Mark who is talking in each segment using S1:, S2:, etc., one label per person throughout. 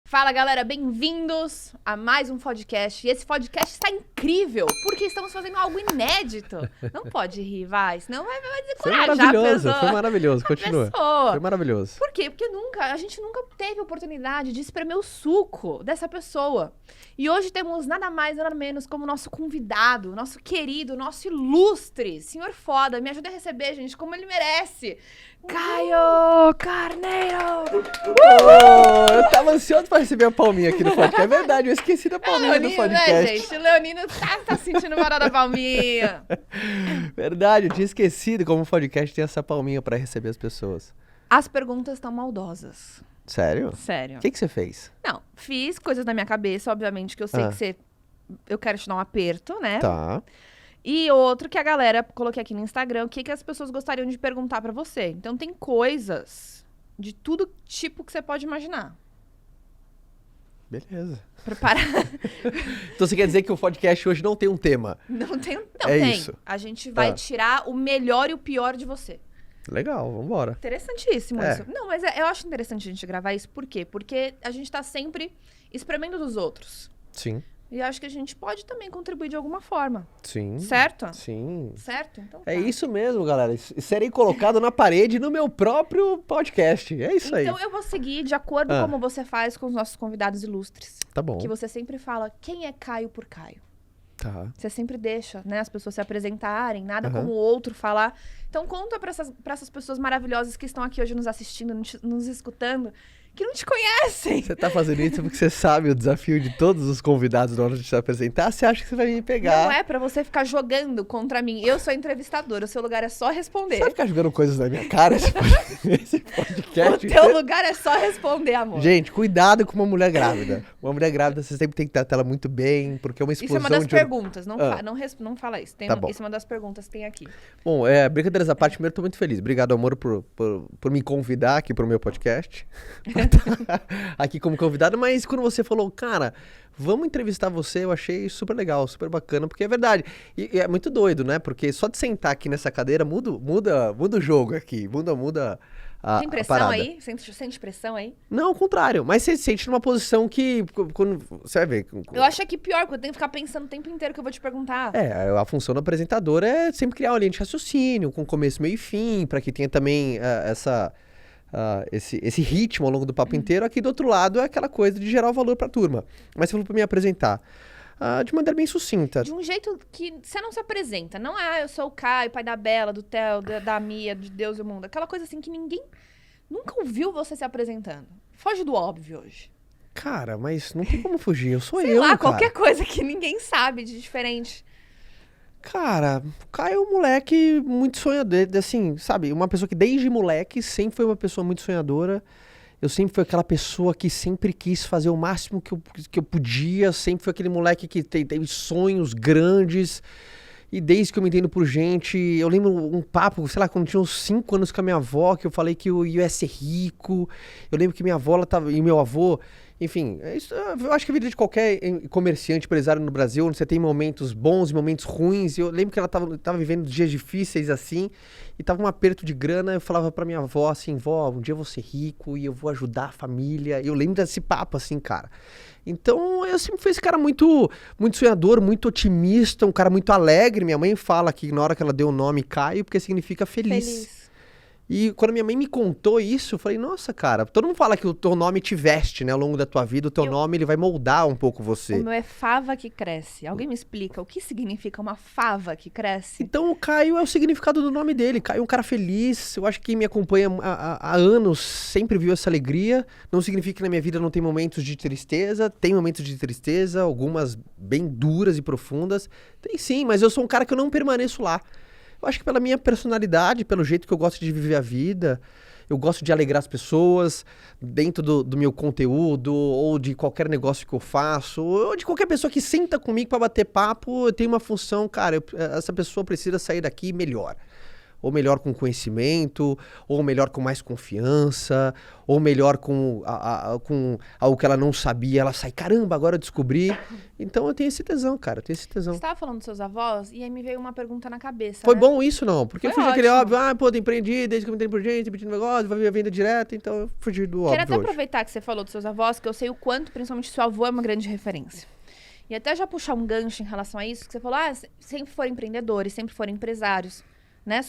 S1: Fala, galera, bem-vindos a mais um podcast. E esse podcast está incrível, porque estamos fazendo algo inédito. Não pode rir, vai, senão vai descorajar a pessoa.
S2: Foi maravilhoso, continua. Foi maravilhoso.
S1: Por quê? Porque a gente nunca teve oportunidade de espremer o suco dessa pessoa. E hoje temos nada mais, nada menos como nosso convidado, nosso querido, nosso ilustre, senhor foda. Me ajuda a receber, gente, como ele merece. Caio Carneiro!
S2: Eu tava ansioso pra receber a palminha aqui no podcast. É verdade, eu esqueci da palminha do podcast.
S1: Né, gente? O Leonino tá sentindo uma hora da palminha.
S2: Verdade, eu tinha esquecido como o podcast tem essa palminha pra receber as pessoas.
S1: As perguntas estão maldosas.
S2: Sério?
S1: Sério.
S2: O que você fez?
S1: Não, fiz coisas na minha cabeça, obviamente, que eu sei que você... Eu quero te dar um aperto, né?
S2: Tá.
S1: E outro que a galera, coloquei aqui no Instagram, o que as pessoas gostariam de perguntar pra você. Então tem coisas de todo tipo que você pode imaginar.
S2: Beleza.
S1: Prepara.
S2: Então você quer dizer que o podcast hoje não tem um tema?
S1: Não tem.
S2: Isso.
S1: A gente vai tirar o melhor e o pior de você.
S2: Legal, vambora.
S1: Interessantíssimo isso. Não, mas eu acho interessante a gente gravar isso. Por quê? Porque a gente tá sempre espremendo dos outros.
S2: Sim.
S1: E acho que a gente pode também contribuir de alguma forma.
S2: Sim.
S1: Certo?
S2: Sim.
S1: Certo? Então tá.
S2: É isso mesmo, galera. Serei colocado na parede no meu próprio podcast. É isso aí.
S1: Então eu vou seguir de acordo como você faz com os nossos convidados ilustres.
S2: Tá bom.
S1: Que você sempre fala, quem é Caio por Caio?
S2: Tá.
S1: Você sempre deixa, né, as pessoas se apresentarem, nada como o outro falar. Então conta pra essas pessoas maravilhosas que estão aqui hoje nos assistindo, nos escutando, que não te conhecem.
S2: Você tá fazendo isso porque você sabe o desafio de todos os convidados na hora de se apresentar. Você acha que você vai me pegar?
S1: Não é pra você ficar jogando contra mim. Eu sou entrevistadora, o seu lugar é só responder.
S2: Você vai ficar jogando coisas na minha cara esse podcast?
S1: O teu lugar é só responder, amor.
S2: Gente, cuidado com uma mulher grávida. Uma mulher grávida, você sempre tem que tratar ela muito bem, porque é uma explosão de...
S1: Isso é uma das perguntas, não fala isso.
S2: Tá bom.
S1: Isso é uma das perguntas que tem aqui.
S2: Bom, brincadeiras à parte, primeiro tô muito feliz. Obrigado, amor, por me convidar aqui pro meu podcast. Aqui como convidado, mas quando você falou, cara, vamos entrevistar você, eu achei super legal, super bacana, porque é verdade. E é muito doido, né? Porque só de sentar aqui nessa cadeira muda o jogo aqui, muda a
S1: Tem pressão
S2: parada.
S1: aí? Sente pressão aí?
S2: Não, ao contrário, mas você se sente numa posição que, quando você vai ver...
S1: Eu acho aqui pior, porque eu tenho que ficar pensando o tempo inteiro que eu vou te perguntar.
S2: A função do apresentador é sempre criar uma linha de raciocínio, com começo, meio e fim, para que tenha também esse ritmo ao longo do papo inteiro. Aqui do outro lado é aquela coisa de gerar o valor pra turma. Mas você falou pra me apresentar de maneira bem sucinta.
S1: De um jeito que você não se apresenta. Não eu sou o Caio, pai da Bela, do Theo, da Mia, de Deus e o mundo. Aquela coisa assim que ninguém nunca ouviu você se apresentando. Foge do óbvio hoje.
S2: Cara, mas não tem como fugir. Eu sou
S1: Sei lá,
S2: cara.
S1: qualquer coisa que ninguém sabe de diferente.
S2: Cara, o Caio é um moleque muito sonhador, assim, sabe? Uma pessoa que desde moleque sempre foi uma pessoa muito sonhadora. Eu sempre fui aquela pessoa que sempre quis fazer o máximo que eu podia. Sempre fui aquele moleque que teve sonhos grandes. E desde que eu me entendo por gente, eu lembro um papo, sei lá, quando eu tinha uns 5 anos com a minha avó, que eu falei que eu ia ser rico. Eu lembro que minha avó e meu avô... Enfim, eu acho que a vida de qualquer comerciante, empresário no Brasil, onde você tem momentos bons e momentos ruins. Eu lembro que ela tava vivendo dias difíceis assim, e tava um aperto de grana. Eu falava pra minha avó assim, vó, um dia eu vou ser rico e eu vou ajudar a família. Eu lembro desse papo assim, cara. Então, eu sempre fui esse cara muito, muito sonhador, muito otimista, um cara muito alegre. Minha mãe fala que na hora que ela deu o nome Caio, porque significa feliz. E quando minha mãe me contou isso, eu falei, nossa, cara, todo mundo fala que o teu nome te veste, né, ao longo da tua vida, o teu nome, ele vai moldar um pouco você.
S1: O meu é fava que cresce. Alguém me explica o que significa uma fava que cresce?
S2: Então, o Caio é o significado do nome dele. Caio é um cara feliz. Eu acho que quem me acompanha há anos sempre viu essa alegria. Não significa que na minha vida não tem momentos de tristeza. Tem momentos de tristeza, algumas bem duras e profundas. Tem sim, mas eu sou um cara que eu não permaneço lá. Eu acho que pela minha personalidade, pelo jeito que eu gosto de viver a vida, eu gosto de alegrar as pessoas dentro do meu conteúdo, ou de qualquer negócio que eu faço, ou de qualquer pessoa que senta comigo para bater papo. Eu tenho uma função, cara, essa pessoa precisa sair daqui melhor. Ou melhor com conhecimento, ou melhor com mais confiança, ou melhor com algo que ela não sabia, ela sai, caramba, agora eu descobri. Então eu tenho esse tesão, cara, eu tenho esse tesão.
S1: Você tava falando dos seus avós e aí me veio uma pergunta na cabeça,
S2: Foi
S1: né?
S2: bom isso, não? Porque eu
S1: Foi
S2: fugi aquele
S1: ótimo.
S2: óbvio, pô, eu empreendi, desde que eu entrei por gente, pedindo negócio, vai vir a venda direta, então eu fugi do óbvio
S1: Quero até
S2: hoje.
S1: aproveitar que você falou dos seus avós, que eu sei o quanto, principalmente, seu avô é uma grande referência. E até já puxar um gancho em relação a isso, que você falou, sempre foram empreendedores, sempre foram empresários, né?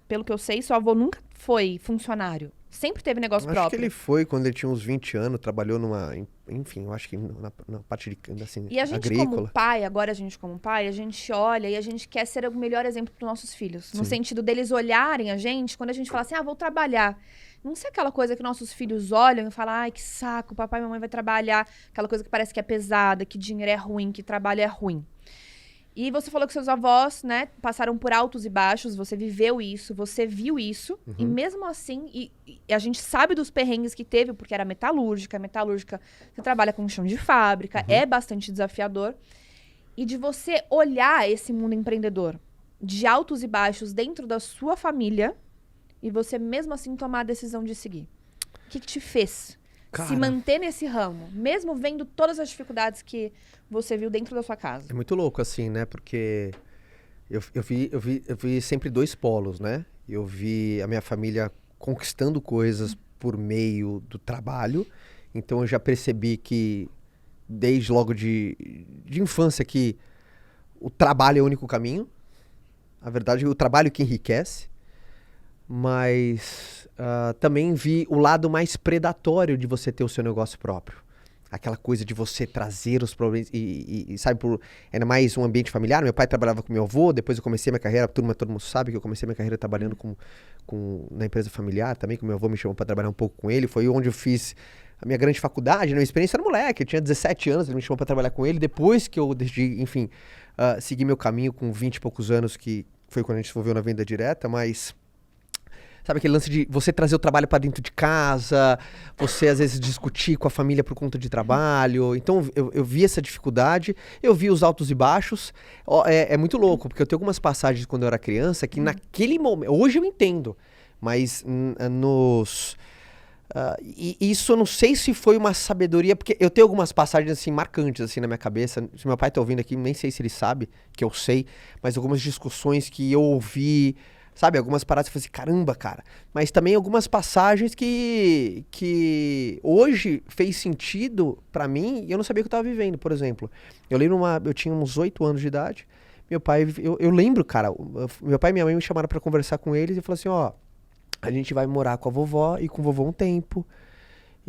S1: Pelo que eu sei, seu avô nunca foi funcionário. Sempre teve negócio
S2: Acho
S1: próprio.
S2: que ele foi quando ele tinha uns 20 anos, trabalhou numa, enfim, eu acho que na parte de, assim,
S1: E a gente
S2: agrícola.
S1: como pai, agora a gente como pai, a gente olha e a gente quer ser o melhor exemplo para os nossos filhos. No
S2: Sim.
S1: sentido deles olharem a gente, quando a gente fala assim, vou trabalhar. Não ser aquela coisa que nossos filhos olham e falam, ai, que saco, papai e mamãe vai trabalhar. Aquela coisa que parece que é pesada, que dinheiro é ruim, que trabalho é ruim. E você falou que seus avós, né, passaram por altos e baixos, você viveu isso, você viu isso, e mesmo assim, e a gente sabe dos perrengues que teve, porque era metalúrgica, você trabalha com chão de fábrica, é bastante desafiador, e de você olhar esse mundo empreendedor, de altos e baixos dentro da sua família, e você mesmo assim tomar a decisão de seguir. O que te fez se manter nesse ramo, mesmo vendo todas as dificuldades que você viu dentro da sua casa?
S2: É muito louco, assim, né? Porque eu vi sempre dois polos, né? Eu vi a minha família conquistando coisas por meio do trabalho. Então eu já percebi que, desde logo de infância, que o trabalho é o único caminho. Na verdade, o trabalho que enriquece. Mas também vi o lado mais predatório de você ter o seu negócio próprio. Aquela coisa de você trazer os problemas e sabe, era mais um ambiente familiar. Meu pai trabalhava com meu avô, depois eu comecei minha carreira, todo mundo sabe que eu comecei minha carreira trabalhando na empresa familiar também, que meu avô me chamou para trabalhar um pouco com ele. Foi onde eu fiz a minha grande faculdade, né? Minha experiência era moleque, eu tinha 17 anos, ele me chamou para trabalhar com ele. Depois que eu decidi, enfim, seguir meu caminho com 20 e poucos anos, que foi quando a gente se envolveu na venda direta, mas... Sabe aquele lance de você trazer o trabalho para dentro de casa, você às vezes discutir com a família por conta de trabalho. Então eu vi essa dificuldade, eu vi os altos e baixos. É muito louco, porque eu tenho algumas passagens quando eu era criança que naquele momento... Hoje eu entendo, mas e isso eu não sei se foi uma sabedoria, porque eu tenho algumas passagens assim marcantes assim na minha cabeça. Se meu pai tá ouvindo aqui, nem sei se ele sabe que eu sei, mas algumas discussões que eu ouvi... Sabe, algumas paradas que eu falei assim, caramba, cara. Mas também algumas passagens que hoje fez sentido pra mim e eu não sabia o que eu tava vivendo. Por exemplo, eu tinha uns 8 anos de idade. Meu pai, eu lembro, cara, meu pai e minha mãe me chamaram pra conversar com eles e falaram assim, a gente vai morar com a vovó e com o vovô um tempo.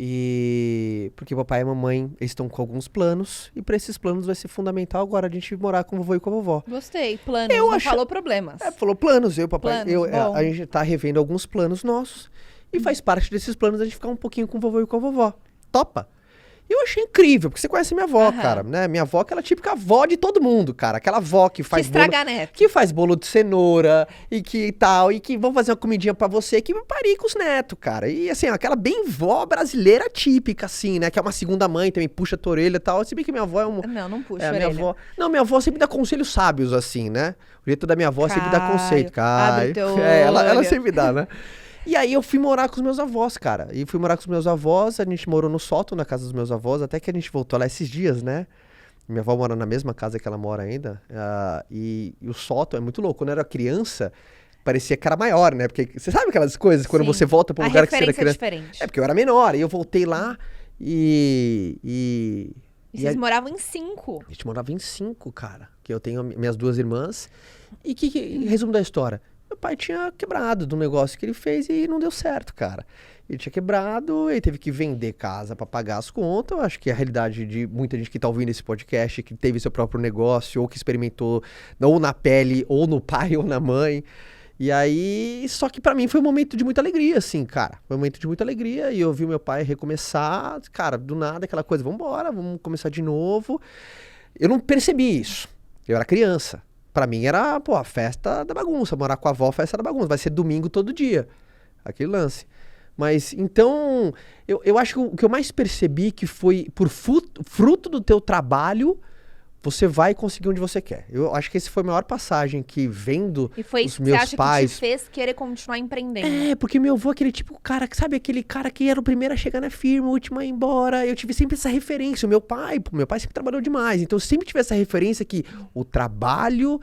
S2: E porque o papai e a mamãe estão com alguns planos e para esses planos vai ser fundamental agora a gente morar com o vovô e com a vovó.
S1: Gostei, planos, não falou problemas.
S2: Falou planos, eu e o papai,
S1: Planos,
S2: a gente tá revendo alguns planos nossos e faz parte desses planos a gente ficar um pouquinho com o vovô e com a vovó. Topa? Eu achei incrível, porque você conhece minha avó, cara, né? Minha avó, aquela típica avó de todo mundo, cara. Aquela avó que faz
S1: neto.
S2: Que faz bolo de cenoura e que tal, e que vão fazer uma comidinha pra você, que parir com os netos, cara. E assim, aquela bem vó brasileira típica, assim, né? Que é uma segunda mãe, também puxa a tua orelha e tal. Se bem que minha avó é um...
S1: Não puxa a orelha.
S2: Minha avó sempre dá conselhos sábios, assim, né? O jeito da minha avó sempre dá conceito, cara.
S1: Abre teu
S2: ela sempre dá, né? E aí eu fui morar com os meus avós, cara. E fui morar com os meus avós, a gente morou no sótão na casa dos meus avós, até que a gente voltou lá esses dias, né? Minha avó mora na mesma casa que ela mora ainda. E o sótão é muito louco. Quando eu era criança, parecia que era maior, né? Porque você sabe aquelas coisas, quando você volta pra um lugar que você era criança...
S1: diferente.
S2: É, porque eu era menor. E eu voltei lá e
S1: vocês moravam em 5?
S2: A gente morava em 5, cara. Que eu tenho minhas 2 irmãs. E resumo da história... Meu pai tinha quebrado do negócio que ele fez e não deu certo, cara. Ele tinha quebrado, ele teve que vender casa para pagar as contas. Eu acho que a realidade de muita gente que tá ouvindo esse podcast, que teve seu próprio negócio, ou que experimentou ou na pele, ou no pai, ou na mãe. E aí, só que pra mim foi um momento de muita alegria, assim, cara. Foi um momento de muita alegria e eu vi meu pai recomeçar, cara, do nada, aquela coisa, vambora, vamos começar de novo. Eu não percebi isso. Eu era criança. Pra mim era, a festa da bagunça. Morar com a avó, festa da bagunça. Vai ser domingo todo dia. Aquele lance. Mas, então, eu acho que o que eu mais percebi que foi por fruto do teu trabalho, você vai conseguir onde você quer. Eu acho que esse foi a maior passagem que vendo
S1: E foi
S2: os
S1: isso que você
S2: meus
S1: acha
S2: pais...
S1: que te fez querer continuar empreendendo.
S2: Porque meu avô é aquele tipo cara, sabe aquele cara que era o primeiro a chegar na firma, o último a ir embora. Eu tive sempre essa referência. O meu pai sempre trabalhou demais. Então eu sempre tive essa referência que o trabalho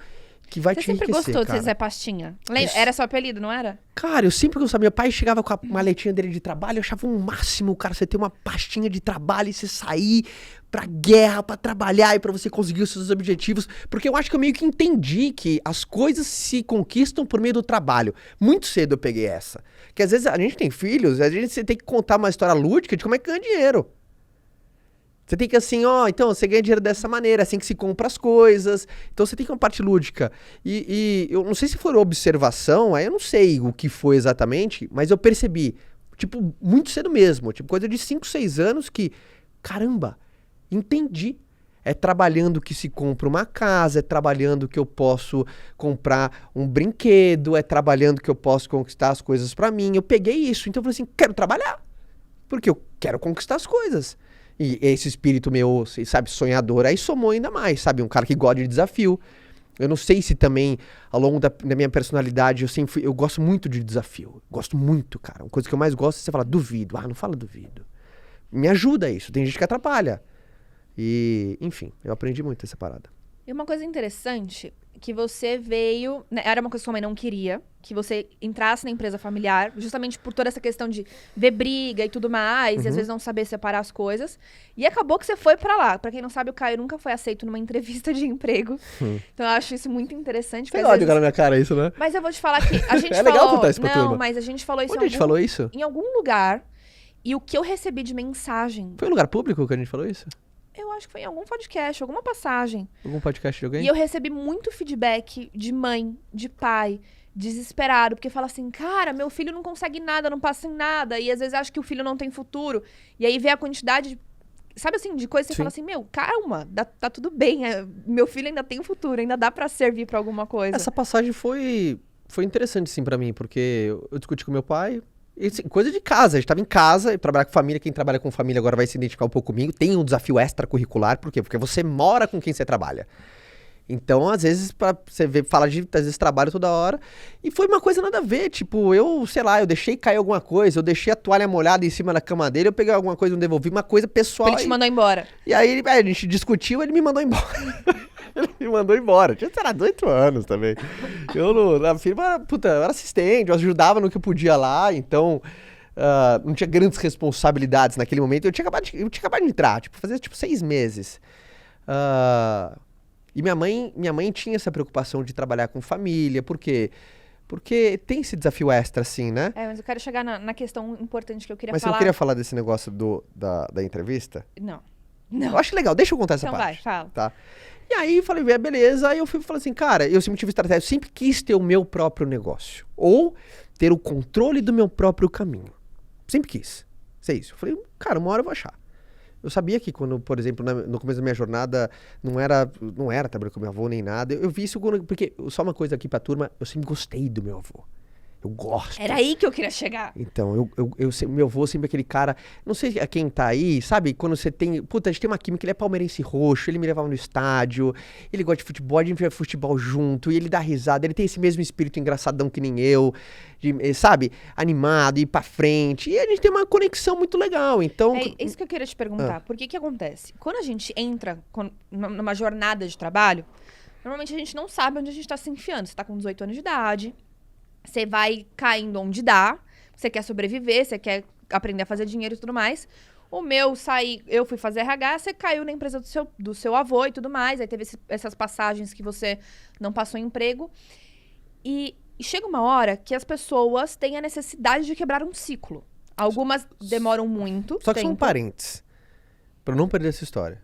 S2: que vai
S1: Você
S2: te
S1: sempre
S2: enriquecer,
S1: gostou de
S2: cara.
S1: ser Zé Pastinha? Era seu apelido, não era?
S2: Cara, eu sempre gostava. Meu pai chegava com a maletinha dele de trabalho, eu achava um máximo, cara, você ter uma pastinha de trabalho e você sair pra guerra, pra trabalhar e pra você conseguir os seus objetivos. Porque eu acho que eu meio que entendi que as coisas se conquistam por meio do trabalho. Muito cedo eu peguei essa. Que às vezes a gente tem filhos, você tem que contar uma história lúdica de como é que ganha dinheiro. Você tem que assim, então você ganha dinheiro dessa maneira, assim que se compra as coisas. Então você tem que uma parte lúdica. E eu não sei se for observação, aí eu não sei o que foi exatamente, mas eu percebi, tipo, muito cedo mesmo, tipo, coisa de 5, 6 anos que, caramba, entendi. É trabalhando que se compra uma casa, é trabalhando que eu posso comprar um brinquedo, é trabalhando que eu posso conquistar as coisas pra mim. Eu peguei isso, então eu falei assim, quero trabalhar, porque eu quero conquistar as coisas. E esse espírito meu, sabe, sonhador, aí somou ainda mais, sabe? Um cara que gosta de desafio. Eu não sei se também, ao longo da minha personalidade, eu gosto muito de desafio. Gosto muito, cara. Uma coisa que eu mais gosto é você falar, duvido. Não fala duvido. Me ajuda isso. Tem gente que atrapalha. E, enfim, eu aprendi muito essa parada.
S1: E uma coisa interessante, que você veio... né, era uma coisa que sua mãe não queria, que você entrasse na empresa familiar, justamente por toda essa questão de ver briga e tudo mais, e às vezes não saber separar as coisas. E acabou que você foi pra lá. Pra quem não sabe, o Caio nunca foi aceito numa entrevista de emprego. Então eu acho isso muito interessante.
S2: Tem ódio na minha cara isso, né?
S1: Mas eu vou te falar que a gente
S2: É legal contar isso pra turma.
S1: Não, mas a gente falou isso
S2: Onde a gente falou isso?
S1: em algum lugar. E o que eu recebi de mensagem...
S2: Foi em lugar público que a gente falou isso?
S1: Eu acho que foi em algum podcast, alguma passagem.
S2: Algum podcast de alguém?
S1: E eu recebi muito feedback de mãe, de pai, desesperado, porque fala assim, cara, meu filho não consegue nada, não passa em nada, e às vezes acha que o filho não tem futuro. E aí vê a quantidade de, sabe assim, de coisa que você fala assim, meu, calma, tá tudo bem, meu filho ainda tem futuro, ainda dá pra servir pra alguma coisa.
S2: Essa passagem foi interessante, sim, pra mim, porque eu discuti com meu pai. E, assim, coisa de casa, a gente tava em casa, e trabalhar com família, quem trabalha com família agora vai se identificar um pouco comigo. Tem um desafio extracurricular, por quê? Porque você mora com quem você trabalha. Então, às vezes, fala de, às vezes, trabalho toda hora. E foi uma coisa nada a ver, tipo, sei lá, eu deixei cair alguma coisa, eu deixei a toalha molhada em cima da cama dele, eu peguei alguma coisa e não devolvi, uma coisa pessoal.
S1: Ele te mandou embora.
S2: E aí, a gente discutiu, ele me mandou embora. Ele me mandou embora. Tinha, sei lá, 18 anos também. Na firma, puta, eu era assistente, eu ajudava no que eu podia lá, então não tinha grandes responsabilidades naquele momento. Eu tinha acabado de entrar, tipo, fazia tipo 6 meses. E minha mãe tinha essa preocupação de trabalhar com família, por quê? Porque tem esse desafio extra, assim, né?
S1: Mas eu quero chegar na questão importante que eu queria
S2: Mas
S1: falar.
S2: você não queria falar desse negócio da entrevista?
S1: Não.
S2: Eu acho legal, deixa eu contar essa
S1: Então
S2: parte.
S1: vai, fala.
S2: Tá? E aí, falei, beleza. Aí eu falei assim, cara, eu sempre tive estratégia, eu sempre quis ter o meu próprio negócio. Ou ter o controle do meu próprio caminho. Sempre quis. Isso é isso. Eu falei, cara, uma hora eu vou achar. Eu sabia que quando, por exemplo, no começo da minha jornada, não era trabalhar com meu avô nem nada. Eu vi isso porque, só uma coisa aqui pra turma, eu sempre gostei do meu avô. Eu gosto.
S1: Era aí que eu queria chegar.
S2: Então, meu avô sempre aquele cara, não sei a quem tá aí, sabe? Quando você tem, puta, a gente tem uma química, ele é palmeirense roxo, ele me levava no estádio, ele gosta de futebol, a gente vê futebol junto, e ele dá risada, ele tem esse mesmo espírito engraçadão que nem eu, sabe? Animado, ir pra frente, e a gente tem uma conexão muito legal, então...
S1: É isso que eu queria te perguntar, por que acontece? Quando a gente entra numa jornada de trabalho, normalmente a gente não sabe onde a gente tá se enfiando, você tá com 18 anos de idade... Você vai caindo onde dá, você quer sobreviver, você quer aprender a fazer dinheiro e tudo mais. Eu fui fazer RH, você caiu na empresa do seu avô e tudo mais. Aí teve essas passagens que você não passou emprego. E chega uma hora que as pessoas têm a necessidade de quebrar um ciclo. Algumas demoram muito
S2: Só que
S1: tempo.
S2: são parentes, pra não perder essa história.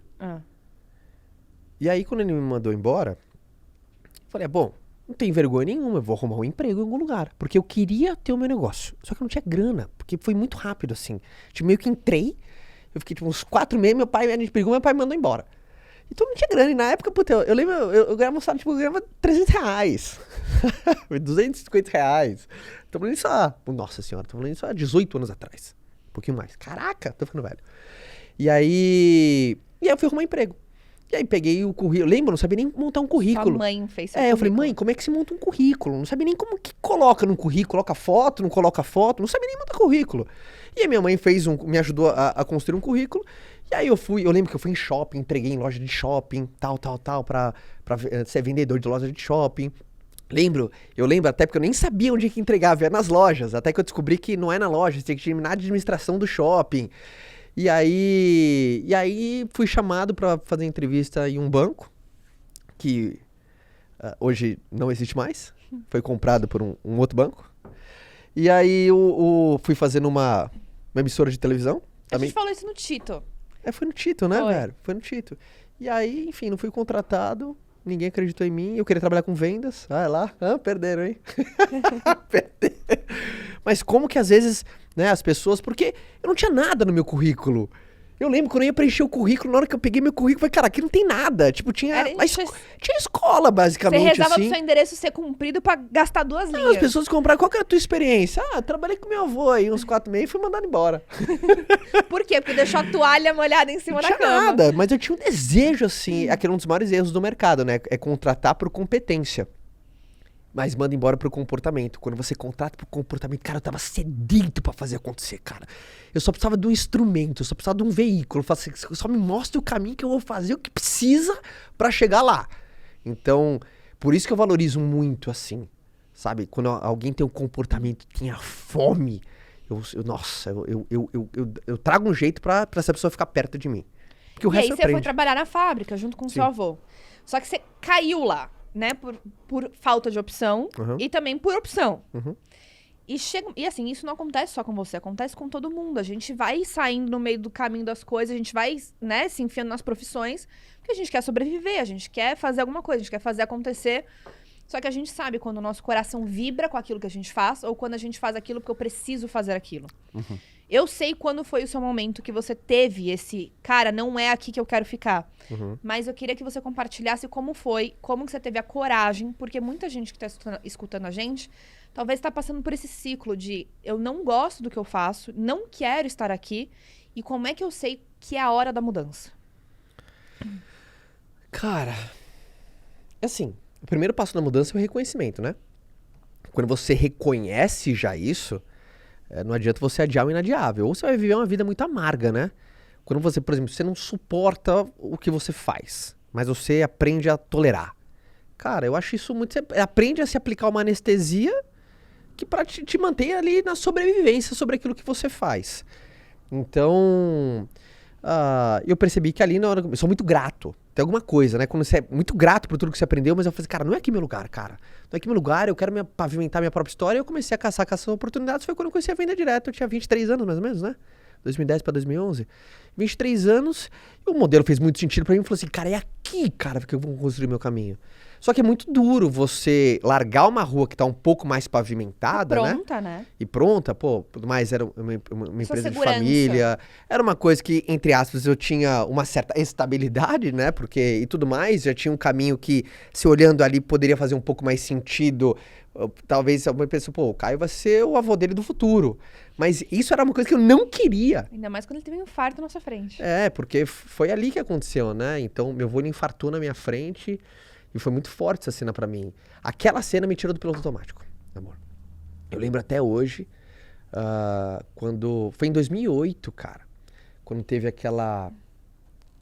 S2: E aí, quando ele me mandou embora, eu falei, bom... Não tem vergonha nenhuma, eu vou arrumar um emprego em algum lugar. Porque eu queria ter o meu negócio. Só que eu não tinha grana, porque foi muito rápido, assim. Tipo, meio que entrei, eu fiquei tipo uns 4 meses, a gente brigou, meu pai me mandou embora. Então não tinha grana. E na época, puta, eu lembro, eu ganhava um salário, tipo, eu ganhava R$300. 250 reais. Tô falando isso nossa senhora, tô falando isso há 18 anos atrás. Um pouquinho mais. Caraca, tô ficando velho. E aí eu fui arrumar emprego. E aí peguei o currículo. Lembra? Não sabia nem montar um currículo.
S1: Sua mãe fez seu
S2: Eu falei,
S1: currículo.
S2: mãe, como é que se monta um currículo? Não sabia nem como que coloca no currículo. Coloca foto, não coloca foto. Não sabia nem montar currículo. E aí minha mãe me ajudou a construir um currículo. E aí eu lembro que eu fui em shopping, entreguei em loja de shopping, tal, pra ser vendedor de loja de shopping. Eu lembro até porque eu nem sabia onde que entregava, era nas lojas. Até que eu descobri que não é na loja, você tem que terminar a administração do shopping. E aí fui chamado pra fazer entrevista em um banco, que hoje não existe mais, foi comprado por um outro banco. E aí fui fazer numa emissora de televisão.
S1: A
S2: Também.
S1: gente falou isso no Tito.
S2: Foi no Tito, né,
S1: Foi.
S2: velho? Foi no Tito. E aí, enfim, não fui contratado, ninguém acreditou em mim, eu queria trabalhar com vendas. Perderam, hein? Perderam. Mas como que às vezes, né, as pessoas... Porque eu não tinha nada no meu currículo. Eu lembro quando eu ia preencher o currículo, na hora que eu peguei meu currículo, eu falei, cara, aqui não tem nada. Tipo, tinha escola,
S1: Você
S2: basicamente,
S1: rezava
S2: assim.
S1: pro seu endereço ser cumprido pra gastar 2
S2: Não,
S1: linhas.
S2: as pessoas compraram, qual que era a tua experiência? Trabalhei com meu avô aí uns 4 meses e fui mandado embora.
S1: Por quê? Porque deixou a toalha molhada em cima
S2: Não
S1: da
S2: tinha
S1: cama.
S2: nada, mas eu tinha um desejo, assim, aquele é um dos maiores erros do mercado, né? É contratar por competência. Mas manda embora pro comportamento. Quando você contrata pro comportamento, cara, eu tava sedento pra fazer acontecer, cara. Eu só precisava de um instrumento, eu só precisava de um veículo. Eu falei assim, só me mostra o caminho que eu vou fazer, o que precisa pra chegar lá. Então, por isso que eu valorizo muito, assim, sabe? Quando alguém tem um comportamento, tem a fome, eu trago um jeito pra essa pessoa ficar perto de mim. Porque o
S1: E aí
S2: resto
S1: você foi
S2: aprende.
S1: trabalhar na fábrica junto com o seu avô. Só que você caiu lá, né? Por falta de opção e também por opção. E assim, isso não acontece só com você, acontece com todo mundo. A gente vai saindo no meio do caminho das coisas, a gente vai, né, se enfiando nas profissões, porque a gente quer sobreviver, a gente quer fazer alguma coisa, a gente quer fazer acontecer. Só que a gente sabe quando o nosso coração vibra com aquilo que a gente faz, ou quando a gente faz aquilo porque eu preciso fazer aquilo. Eu sei quando foi o seu momento que você teve esse, cara, não é aqui que eu quero ficar. Mas eu queria que você compartilhasse como foi, como que você teve a coragem, porque muita gente que está escutando a gente, talvez está passando por esse ciclo de eu não gosto do que eu faço, não quero estar aqui, e como é que eu sei que é a hora da mudança?
S2: Cara, assim, o primeiro passo da mudança é o reconhecimento, né? Quando você reconhece já isso, não adianta você adiar o inadiável. Ou você vai viver uma vida muito amarga, né? Quando você, por exemplo, você não suporta o que você faz, mas você aprende a tolerar. Cara, eu acho isso muito... Você aprende a se aplicar uma anestesia que pra te manter ali na sobrevivência sobre aquilo que você faz. Então, eu percebi que ali na hora... Eu sou muito grato. Tem alguma coisa, né? Quando você é muito grato por tudo que você aprendeu, mas eu falei, cara, não é aqui meu lugar, cara. Não é aqui meu lugar, eu quero pavimentar minha própria história. Eu comecei a caçar oportunidades. Foi quando eu comecei a vender direto. Eu tinha 23 anos, mais ou menos, né? 2010 pra 2011. 23 anos, e o modelo fez muito sentido pra mim. Falou assim, cara, é aqui, cara, que eu vou construir meu caminho. Só que é muito duro você largar uma rua que tá um pouco mais pavimentada,
S1: Pronta, né?
S2: E pronta, pô, tudo mais, era uma empresa de
S1: segurança.
S2: família. Era uma coisa que, entre aspas, eu tinha uma certa estabilidade, né? Porque, e tudo mais, já tinha um caminho que, se olhando ali, poderia fazer um pouco mais sentido. Talvez alguma pessoa, pô, o Caio vai ser o avô dele do futuro. Mas isso era uma coisa que eu não queria.
S1: Ainda mais quando ele teve um infarto na sua frente.
S2: Porque foi ali que aconteceu, né? Então, meu avô ele infartou na minha frente e foi muito forte essa cena pra mim. Aquela cena me tirou do piloto automático, amor. Eu lembro até hoje, quando... Foi em 2008, cara. Quando teve aquela...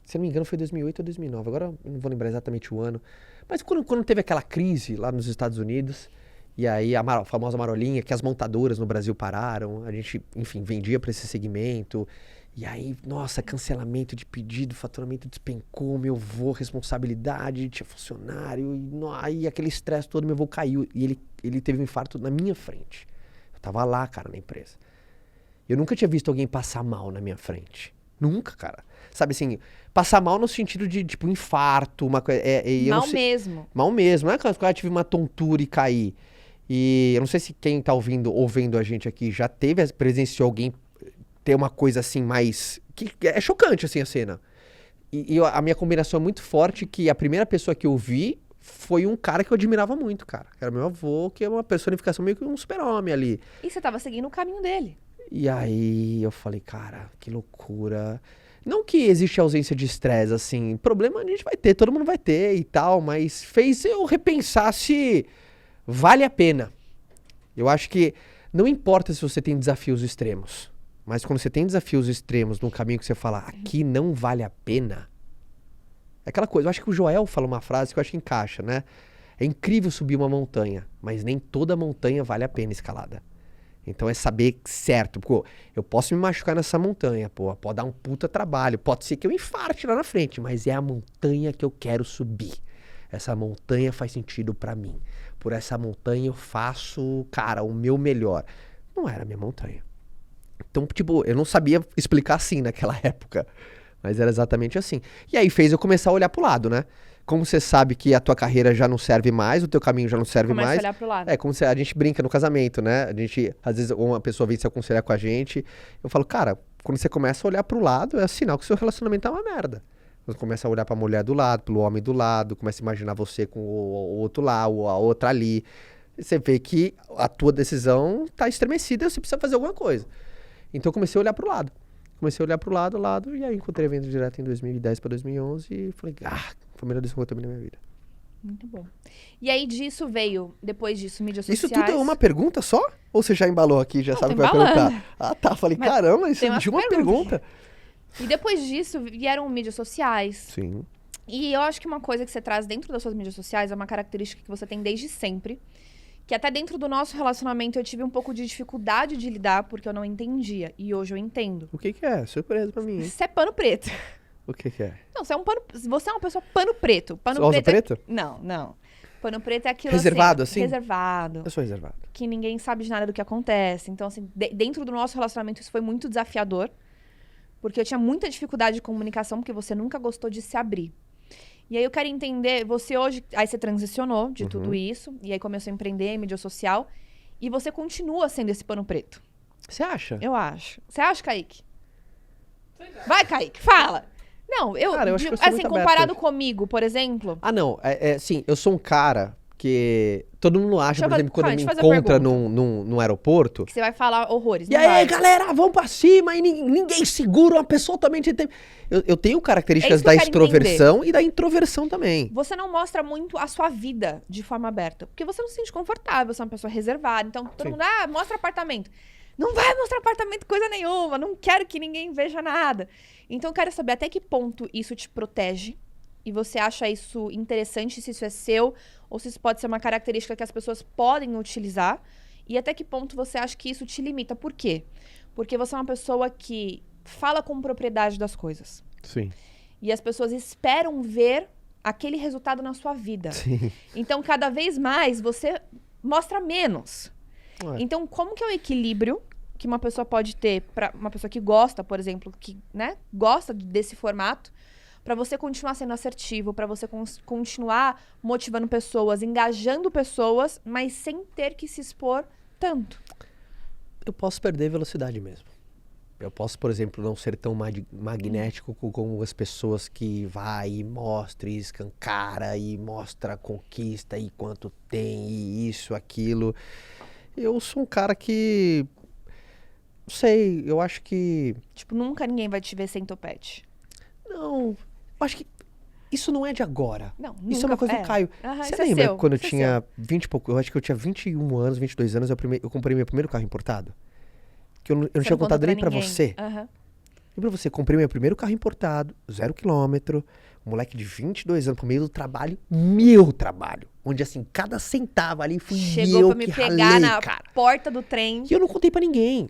S2: Se eu não me engano, foi 2008 ou 2009. Agora eu não vou lembrar exatamente o ano. Mas quando teve aquela crise lá nos Estados Unidos... E aí a famosa marolinha, que as montadoras no Brasil pararam, a gente, enfim, vendia para esse segmento. E aí, nossa, cancelamento de pedido, faturamento despencou, meu avô, responsabilidade, tinha funcionário, aí aquele estresse todo, meu avô caiu. E ele teve um infarto na minha frente. Eu tava lá, cara, na empresa. Eu nunca tinha visto alguém passar mal na minha frente. Nunca, cara. Sabe assim, passar mal no sentido de, tipo, infarto, uma coisa...
S1: Mal mesmo.
S2: Mal mesmo, não é que eu tive uma tontura e caí. E eu não sei se quem tá ou vendo a gente aqui já presenciou alguém ter uma coisa assim mais... que é chocante, assim, a cena. E a minha combinação é muito forte que a primeira pessoa que eu vi foi um cara que eu admirava muito, cara. Que era meu avô, que é uma personificação meio que um super-homem ali.
S1: E você tava seguindo o caminho dele.
S2: E aí eu falei, cara, que loucura. Não que existe ausência de estresse, assim. Problema a gente vai ter, todo mundo vai ter e tal, mas fez eu repensar se vale a pena. Eu acho que não importa se você tem desafios extremos, mas quando você tem desafios extremos num caminho que você fala, aqui não vale a pena, é aquela coisa. Eu acho que o Joel fala uma frase que eu acho que encaixa, né? É incrível subir uma montanha, mas nem toda montanha vale a pena escalada. Então é saber certo, pô, eu posso me machucar nessa montanha, pô, pode dar um puta trabalho, pode ser que eu infarte lá na frente, mas é a montanha que eu quero subir. Essa montanha faz sentido pra mim. Por essa montanha eu faço, cara, o meu melhor. Não era a minha montanha. Então, tipo, eu não sabia explicar assim naquela época, mas era exatamente assim. E aí fez eu começar a olhar pro lado, né? Como você sabe que a tua carreira já não serve mais, o teu caminho já não serve
S1: Começa
S2: mais.
S1: a olhar pro lado.
S2: É como a gente brinca no casamento, né? A gente, às vezes, uma pessoa vem se aconselhar com a gente. Eu falo, cara, quando você começa a olhar pro lado, é sinal que o seu relacionamento tá uma merda. Você começa a olhar pra mulher do lado, pro homem do lado, começa a imaginar você com o outro lá, ou a outra ali. Você vê que a tua decisão tá estremecida e você precisa fazer alguma coisa. Então eu comecei a olhar pro lado. Comecei a olhar pro lado, e aí encontrei Venda Direta em 2010 pra 2011 e falei, foi a melhor decisão que eu tomei na minha vida.
S1: Muito bom. E aí disso veio, depois disso, mídias
S2: Isso
S1: sociais.
S2: tudo é uma pergunta só? Ou você já embalou aqui, já
S1: Não,
S2: sabe o
S1: tô
S2: que vai
S1: embalando.
S2: perguntar? Ah, tá. Falei,
S1: Mas
S2: caramba, isso
S1: tem
S2: é
S1: umas
S2: de uma
S1: perguntas.
S2: pergunta.
S1: E depois disso vieram mídias sociais.
S2: Sim.
S1: E eu acho que uma coisa que você traz dentro das suas mídias sociais é uma característica que você tem desde sempre. Que até dentro do nosso relacionamento eu tive um pouco de dificuldade de lidar, porque eu não entendia. E hoje eu entendo.
S2: O que é? Surpresa pra mim, hein?
S1: Você é pano preto.
S2: O que é?
S1: Não, você é uma pessoa pano preto. Pano
S2: Você usa
S1: preto?
S2: preto?
S1: Não. Pano preto é aquilo
S2: Reservado, assim?
S1: Reservado.
S2: Eu sou reservado.
S1: Que ninguém sabe de nada do que acontece. Então, assim, dentro do nosso relacionamento isso foi muito desafiador. Porque eu tinha muita dificuldade de comunicação, porque você nunca gostou de se abrir. E aí eu quero entender, você hoje, aí você transicionou de tudo isso, e aí começou a empreender em mídia social, e você continua sendo esse pano preto.
S2: Você acha?
S1: Eu acho. Você acha, Kaique? Vai, Kaique, fala! Não,
S2: Cara, eu acho que eu sou
S1: assim,
S2: muito
S1: comparado
S2: aberto.
S1: comigo, por exemplo...
S2: Ah, não. Sim, eu sou um cara que todo mundo acha,
S1: Deixa eu
S2: por exemplo, quando
S1: calma,
S2: me
S1: deixa eu fazer a
S2: encontra
S1: pergunta.
S2: num aeroporto.
S1: Que você vai falar horrores.
S2: E
S1: não
S2: aí,
S1: vai.
S2: galera, vamos pra cima, e ninguém segura uma pessoa totalmente... Eu tenho
S1: É
S2: características
S1: isso que eu
S2: da
S1: quero
S2: extroversão e da introversão também.
S1: Você não mostra muito a sua vida de forma aberta. Porque você não se sente confortável, você é uma pessoa reservada. Então, todo
S2: Sim.
S1: mundo, mostra apartamento. Não vai mostrar apartamento coisa nenhuma. Não quero que ninguém veja nada. Então, eu quero saber até que ponto isso te protege. E você acha isso interessante, se isso é seu. Ou se isso pode ser uma característica que as pessoas podem utilizar. E até que ponto você acha que isso te limita. Por quê? Porque você é uma pessoa que fala com propriedade das coisas.
S2: Sim.
S1: E as pessoas esperam ver aquele resultado na sua vida.
S2: Sim.
S1: Então, cada vez mais, você mostra menos.
S2: Ué.
S1: Então, como que é o equilíbrio que uma pessoa pode ter para uma pessoa que gosta, por exemplo, que, né, gosta desse formato, para você continuar sendo assertivo, para você continuar motivando pessoas, engajando pessoas, mas sem ter que se expor tanto?
S2: Eu posso perder velocidade mesmo. Eu posso, por exemplo, não ser tão magnético como as pessoas que vai e mostra e escancara e mostra a conquista e quanto tem e isso, aquilo. Eu sou um cara que... Não sei, eu acho que...
S1: Tipo, nunca ninguém vai te ver sem topete.
S2: Não, eu acho que isso não é de agora.
S1: Não,
S2: Isso é uma coisa do Caio.
S1: Aham,
S2: Você
S1: isso é
S2: lembra
S1: seu,
S2: quando eu
S1: isso é
S2: tinha 20 e pouco, eu acho que eu tinha 21 anos, 22 anos, eu comprei meu primeiro carro importado? Que eu não
S1: Você
S2: tinha contado nem pra
S1: ninguém.
S2: você.
S1: Aham.
S2: E pra você, comprei meu primeiro carro importado, 0 quilômetro, um moleque de 22 anos, pro meio do trabalho, meu trabalho. Onde, assim, cada centavo ali fui
S1: Chegou
S2: eu
S1: pra me
S2: que
S1: pegar
S2: ralei,
S1: na
S2: cara.
S1: porta do trem.
S2: E eu não contei pra ninguém.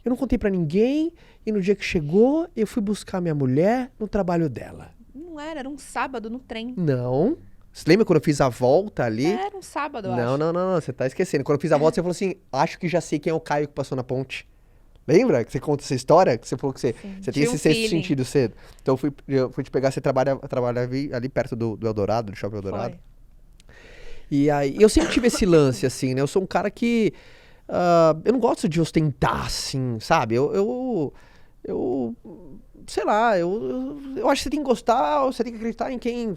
S2: Eu não contei pra ninguém, e no dia que chegou, eu fui buscar minha mulher no trabalho dela.
S1: Não era um sábado no trem.
S2: Não. Você lembra quando eu fiz a volta ali?
S1: Era um sábado, eu acho.
S2: Não, você tá esquecendo. Quando eu fiz a volta, você falou assim, acho que já sei quem é o Caio que passou na ponte. Lembra que você conta essa história? Que você falou que você tem
S1: tinha
S2: esse
S1: um
S2: sexto
S1: feeling.
S2: sentido cedo. Então eu fui te pegar, você trabalhava ali perto do Eldorado, do Shopping Eldorado.
S1: Foi.
S2: E aí, eu sempre tive esse lance, assim, né? Eu sou um cara que... eu não gosto de ostentar, assim, sabe? Eu sei lá, eu acho que você tem que gostar, você tem que acreditar em quem...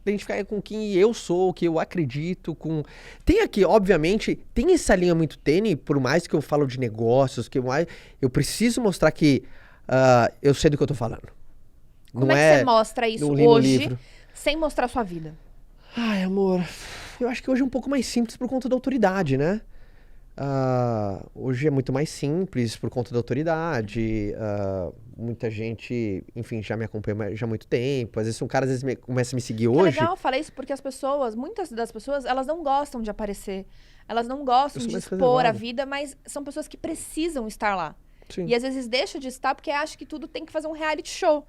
S2: identificar com quem eu sou, que eu acredito, com... Tem aqui, obviamente, tem essa linha muito tênue, por mais que eu falo de negócios, eu preciso mostrar que eu sei do que eu tô falando.
S1: Como
S2: Não
S1: é que você
S2: é
S1: mostra isso
S2: não li no
S1: hoje,
S2: livro.
S1: sem mostrar sua vida?
S2: Ai, amor, eu acho que hoje é um pouco mais simples por conta da autoridade, né? Hoje é muito mais simples por conta da autoridade. Muita gente, enfim, já me acompanha já há muito tempo. Às vezes um cara começa a me seguir
S1: Que é
S2: hoje.
S1: legal falar isso porque as pessoas, muitas das pessoas, elas não gostam de aparecer. Elas não gostam
S2: Eu sou
S1: de
S2: mais
S1: expor a
S2: reservado.
S1: vida, mas são pessoas que precisam estar lá.
S2: Sim.
S1: E às vezes deixa de estar porque acha que tudo tem que fazer um reality show.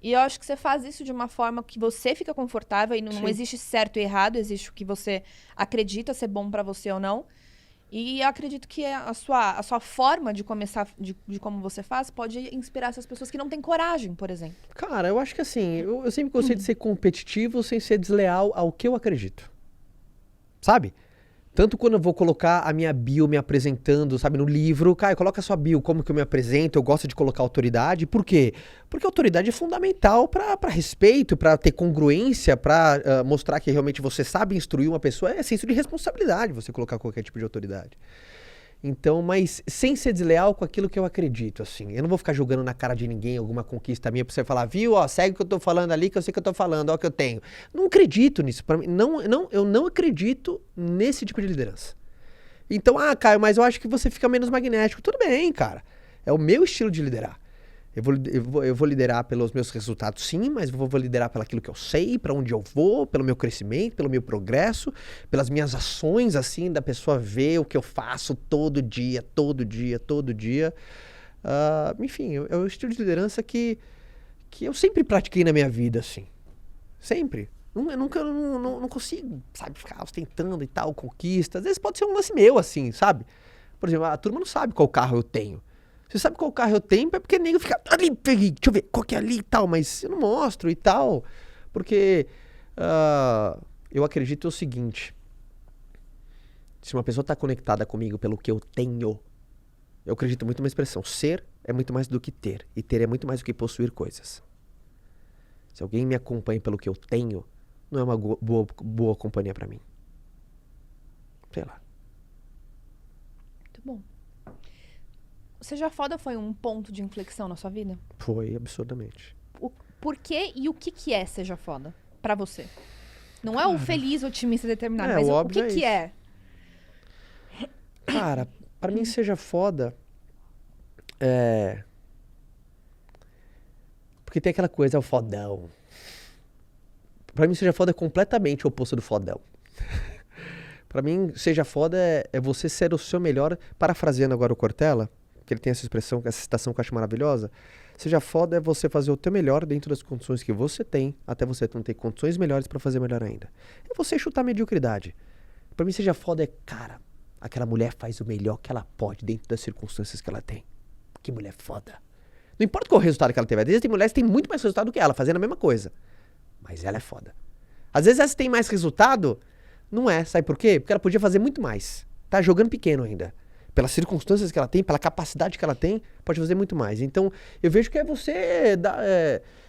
S1: E eu acho que você faz isso de uma forma que você fica confortável e não
S2: Sim.
S1: existe certo e errado, existe o que você acredita ser bom pra você ou não. E eu acredito que a sua forma de começar, de como você faz, pode inspirar essas pessoas que não têm coragem, por exemplo.
S2: Cara, eu acho que assim, eu sempre gostei de ser competitivo sem ser desleal ao que eu acredito. Sabe? Tanto quando eu vou colocar a minha bio me apresentando, sabe, no livro, Caio, coloca a sua bio, como que eu me apresento, eu gosto de colocar autoridade. Por quê? Porque a autoridade é fundamental pra respeito, pra ter congruência, pra mostrar que realmente você sabe instruir uma pessoa. É senso de responsabilidade você colocar qualquer tipo de autoridade. Então, mas sem ser desleal com aquilo que eu acredito, assim. Eu não vou ficar jogando na cara de ninguém alguma conquista minha pra você falar, viu, ó, segue o que eu tô falando ali, que eu sei que eu tô falando, ó, o que eu tenho. Não acredito nisso. Pra mim, eu não acredito nesse tipo de liderança. Então, Caio, mas eu acho que você fica menos magnético. Tudo bem, cara. É o meu estilo de liderar. Eu vou liderar pelos meus resultados, sim, mas eu vou liderar pelo aquilo que eu sei, para onde eu vou, pelo meu crescimento, pelo meu progresso, pelas minhas ações, assim, da pessoa ver o que eu faço todo dia, todo dia, todo dia. Enfim, é o estilo de liderança que eu sempre pratiquei na minha vida, assim. Sempre. Eu nunca não consigo, sabe, ficar ostentando e tal, conquista. Às vezes pode ser um lance meu, assim, sabe? Por exemplo, a turma não sabe qual carro eu tenho. Você sabe qual carro eu tenho, é porque nego fica ali, peguei, deixa eu ver, qual que é ali e tal, mas eu não mostro e tal. Porque eu acredito o seguinte: se uma pessoa está conectada comigo pelo que eu tenho, eu acredito muito numa expressão: ser é muito mais do que ter, e ter é muito mais do que possuir coisas. Se alguém me acompanha pelo que eu tenho, não é uma boa companhia para mim. Sei lá.
S1: Muito bom. Seja Foda foi um ponto de inflexão na sua vida?
S2: Foi absurdamente.
S1: Por quê e o que é Seja Foda pra você? Não é o feliz, otimista, determinado, mas o que é?
S2: Cara, pra mim Seja Foda porque tem aquela coisa, é o fodão. Pra mim Seja Foda é completamente o oposto do fodão. Pra mim Seja Foda é você ser o seu melhor, parafraseando agora o Cortella, que ele tem essa expressão, essa citação que eu acho maravilhosa. Seja Foda é você fazer o teu melhor dentro das condições que você tem, até você não ter condições melhores pra fazer melhor ainda. É você chutar a mediocridade. Pra mim Seja Foda é, cara, aquela mulher faz o melhor que ela pode dentro das circunstâncias que ela tem. Que mulher foda. Não importa qual o resultado que ela teve. Às vezes tem mulheres que têm muito mais resultado do que ela, fazendo a mesma coisa. Mas ela é foda. Às vezes essa tem mais resultado, não é. Sabe por quê? Porque ela podia fazer muito mais. Tá jogando pequeno ainda. Pelas circunstâncias que ela tem, pela capacidade que ela tem, pode fazer muito mais. Então, eu vejo que é você dar,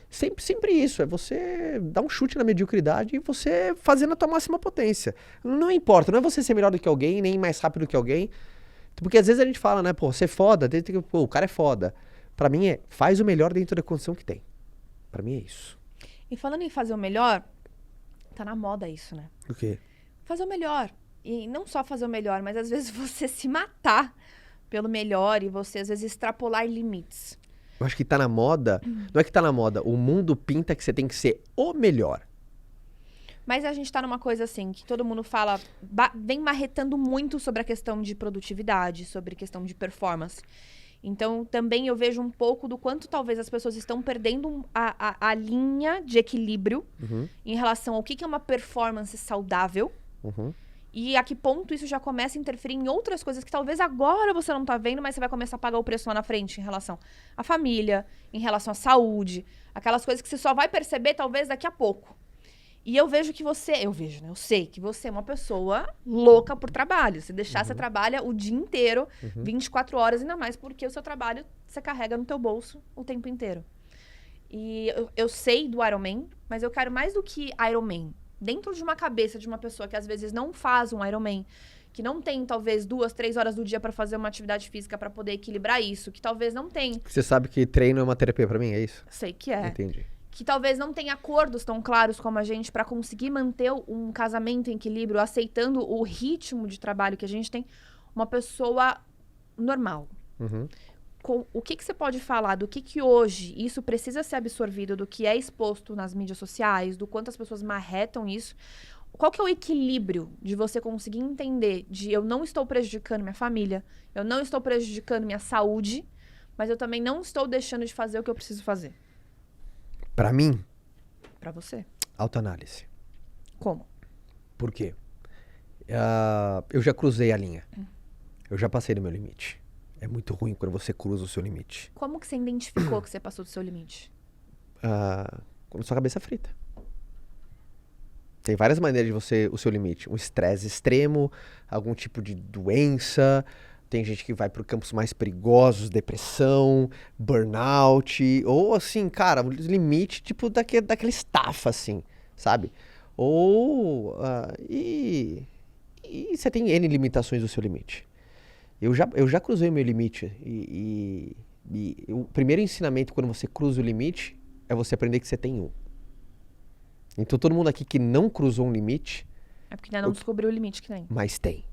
S2: sempre isso, é você dar um chute na mediocridade e você fazer na tua máxima potência. Não importa, não é você ser melhor do que alguém, nem mais rápido que alguém. Porque às vezes a gente fala, né, pô, ser foda, pô, o cara é foda. Pra mim faz o melhor dentro da condição que tem. Pra mim é isso.
S1: E falando em fazer o melhor, tá na moda isso, né?
S2: O quê?
S1: Fazer o melhor. E não só fazer o melhor, mas às vezes você se matar pelo melhor e você às vezes extrapolar limites.
S2: Eu acho que tá na moda, não é que tá na moda, o mundo pinta que você tem que ser o melhor.
S1: Mas a gente tá numa coisa assim, que todo mundo fala, vem marretando muito sobre a questão de produtividade, sobre a questão de performance. Então, também eu vejo um pouco do quanto talvez as pessoas estão perdendo a linha de equilíbrio em relação ao que é uma performance saudável. E a que ponto isso já começa a interferir em outras coisas que talvez agora você não tá vendo, mas você vai começar a pagar o preço lá na frente, em relação à família, em relação à saúde, aquelas coisas que você só vai perceber talvez daqui a pouco. E eu vejo que eu sei que você é uma pessoa louca por trabalho. Se deixar, você trabalha o dia inteiro, 24 horas, ainda mais porque o seu trabalho você carrega no teu bolso o tempo inteiro. E eu sei do Ironman, mas eu quero mais do que Ironman. Dentro de uma cabeça de uma pessoa que às vezes não faz um Ironman, que não tem talvez 2, 3 horas do dia pra fazer uma atividade física pra poder equilibrar isso, que talvez não tem.
S2: Você sabe que treino é uma terapia pra mim, é isso?
S1: Sei que é.
S2: Entendi.
S1: que talvez não tenha acordos tão claros como a gente pra conseguir manter um casamento em equilíbrio, aceitando o ritmo de trabalho que a gente tem, uma pessoa normal.
S2: Uhum.
S1: O que você pode falar do que hoje isso precisa ser absorvido, do que é exposto nas mídias sociais, do quanto as pessoas marretam isso? Qual que é o equilíbrio de você conseguir entender de eu não estou prejudicando minha família, eu não estou prejudicando minha saúde, mas eu também não estou deixando de fazer o que eu preciso fazer?
S2: Pra mim,
S1: Pra você.
S2: autoanálise.
S1: Como?
S2: Por quê? Eu já cruzei a linha. Eu já passei do meu limite. É muito ruim quando você cruza o seu limite.
S1: Como que você identificou que você passou do seu limite?
S2: Quando sua cabeça frita. Tem várias maneiras de você, o seu limite. Um estresse extremo, algum tipo de doença. Tem gente que vai para campos mais perigosos, depressão, burnout. Ou assim, cara, o limite tipo daquela estafa, assim, sabe? Ou... e você tem N limitações do seu limite. Eu já cruzei o meu limite. E o primeiro ensinamento quando você cruza o limite é você aprender que você tem um. Então todo mundo aqui que não cruzou um limite...
S1: É porque ainda não descobriu o limite que tem.
S2: Mas tem.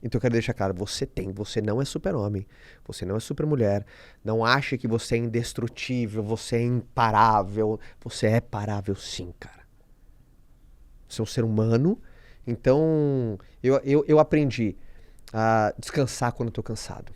S2: Então eu quero deixar claro, você tem. Você não é super-homem. Você não é super-mulher. Não ache que você é indestrutível, você é imparável. Você é parável sim, cara. Você é um ser humano. Então eu aprendi a descansar quando eu tô cansado.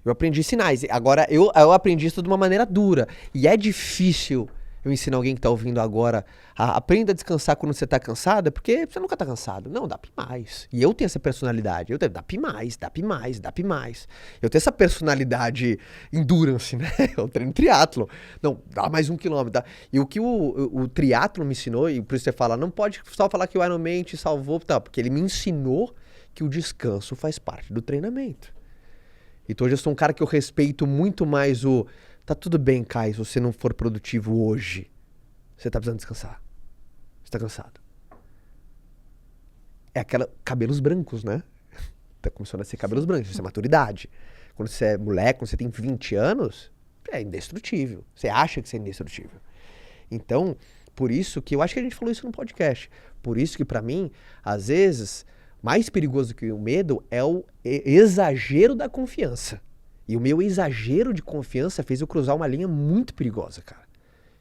S2: Eu aprendi sinais. Agora, eu aprendi isso de uma maneira dura. E é difícil eu ensinar alguém que tá ouvindo agora aprenda a descansar quando você tá cansado, porque você nunca tá cansado. Não, dá mais. E eu tenho essa personalidade. Eu tenho, dá mais, dá mais, dá mais. Eu tenho essa personalidade endurance, né? Eu treino triatlo. Não, dá mais 1 quilômetro. Dá. E o que o triatlo me ensinou, e por isso você fala, não pode só falar que o Ironman te salvou, tá? Porque ele me ensinou que o descanso faz parte do treinamento. Então hoje eu sou um cara que eu respeito muito mais o... Tá tudo bem, Kai, se você não for produtivo hoje. Você tá precisando descansar. Você tá cansado. É aquela... Cabelos brancos, né? Tá começando a ser cabelos brancos. Isso é maturidade. Quando você é moleque, quando você tem 20 anos, é indestrutível. Você acha que você é indestrutível. Então, por isso que... Eu acho que a gente falou isso no podcast. Por isso que, pra mim, às vezes... Mais perigoso que o medo é o exagero da confiança. E o meu exagero de confiança fez eu cruzar uma linha muito perigosa, cara.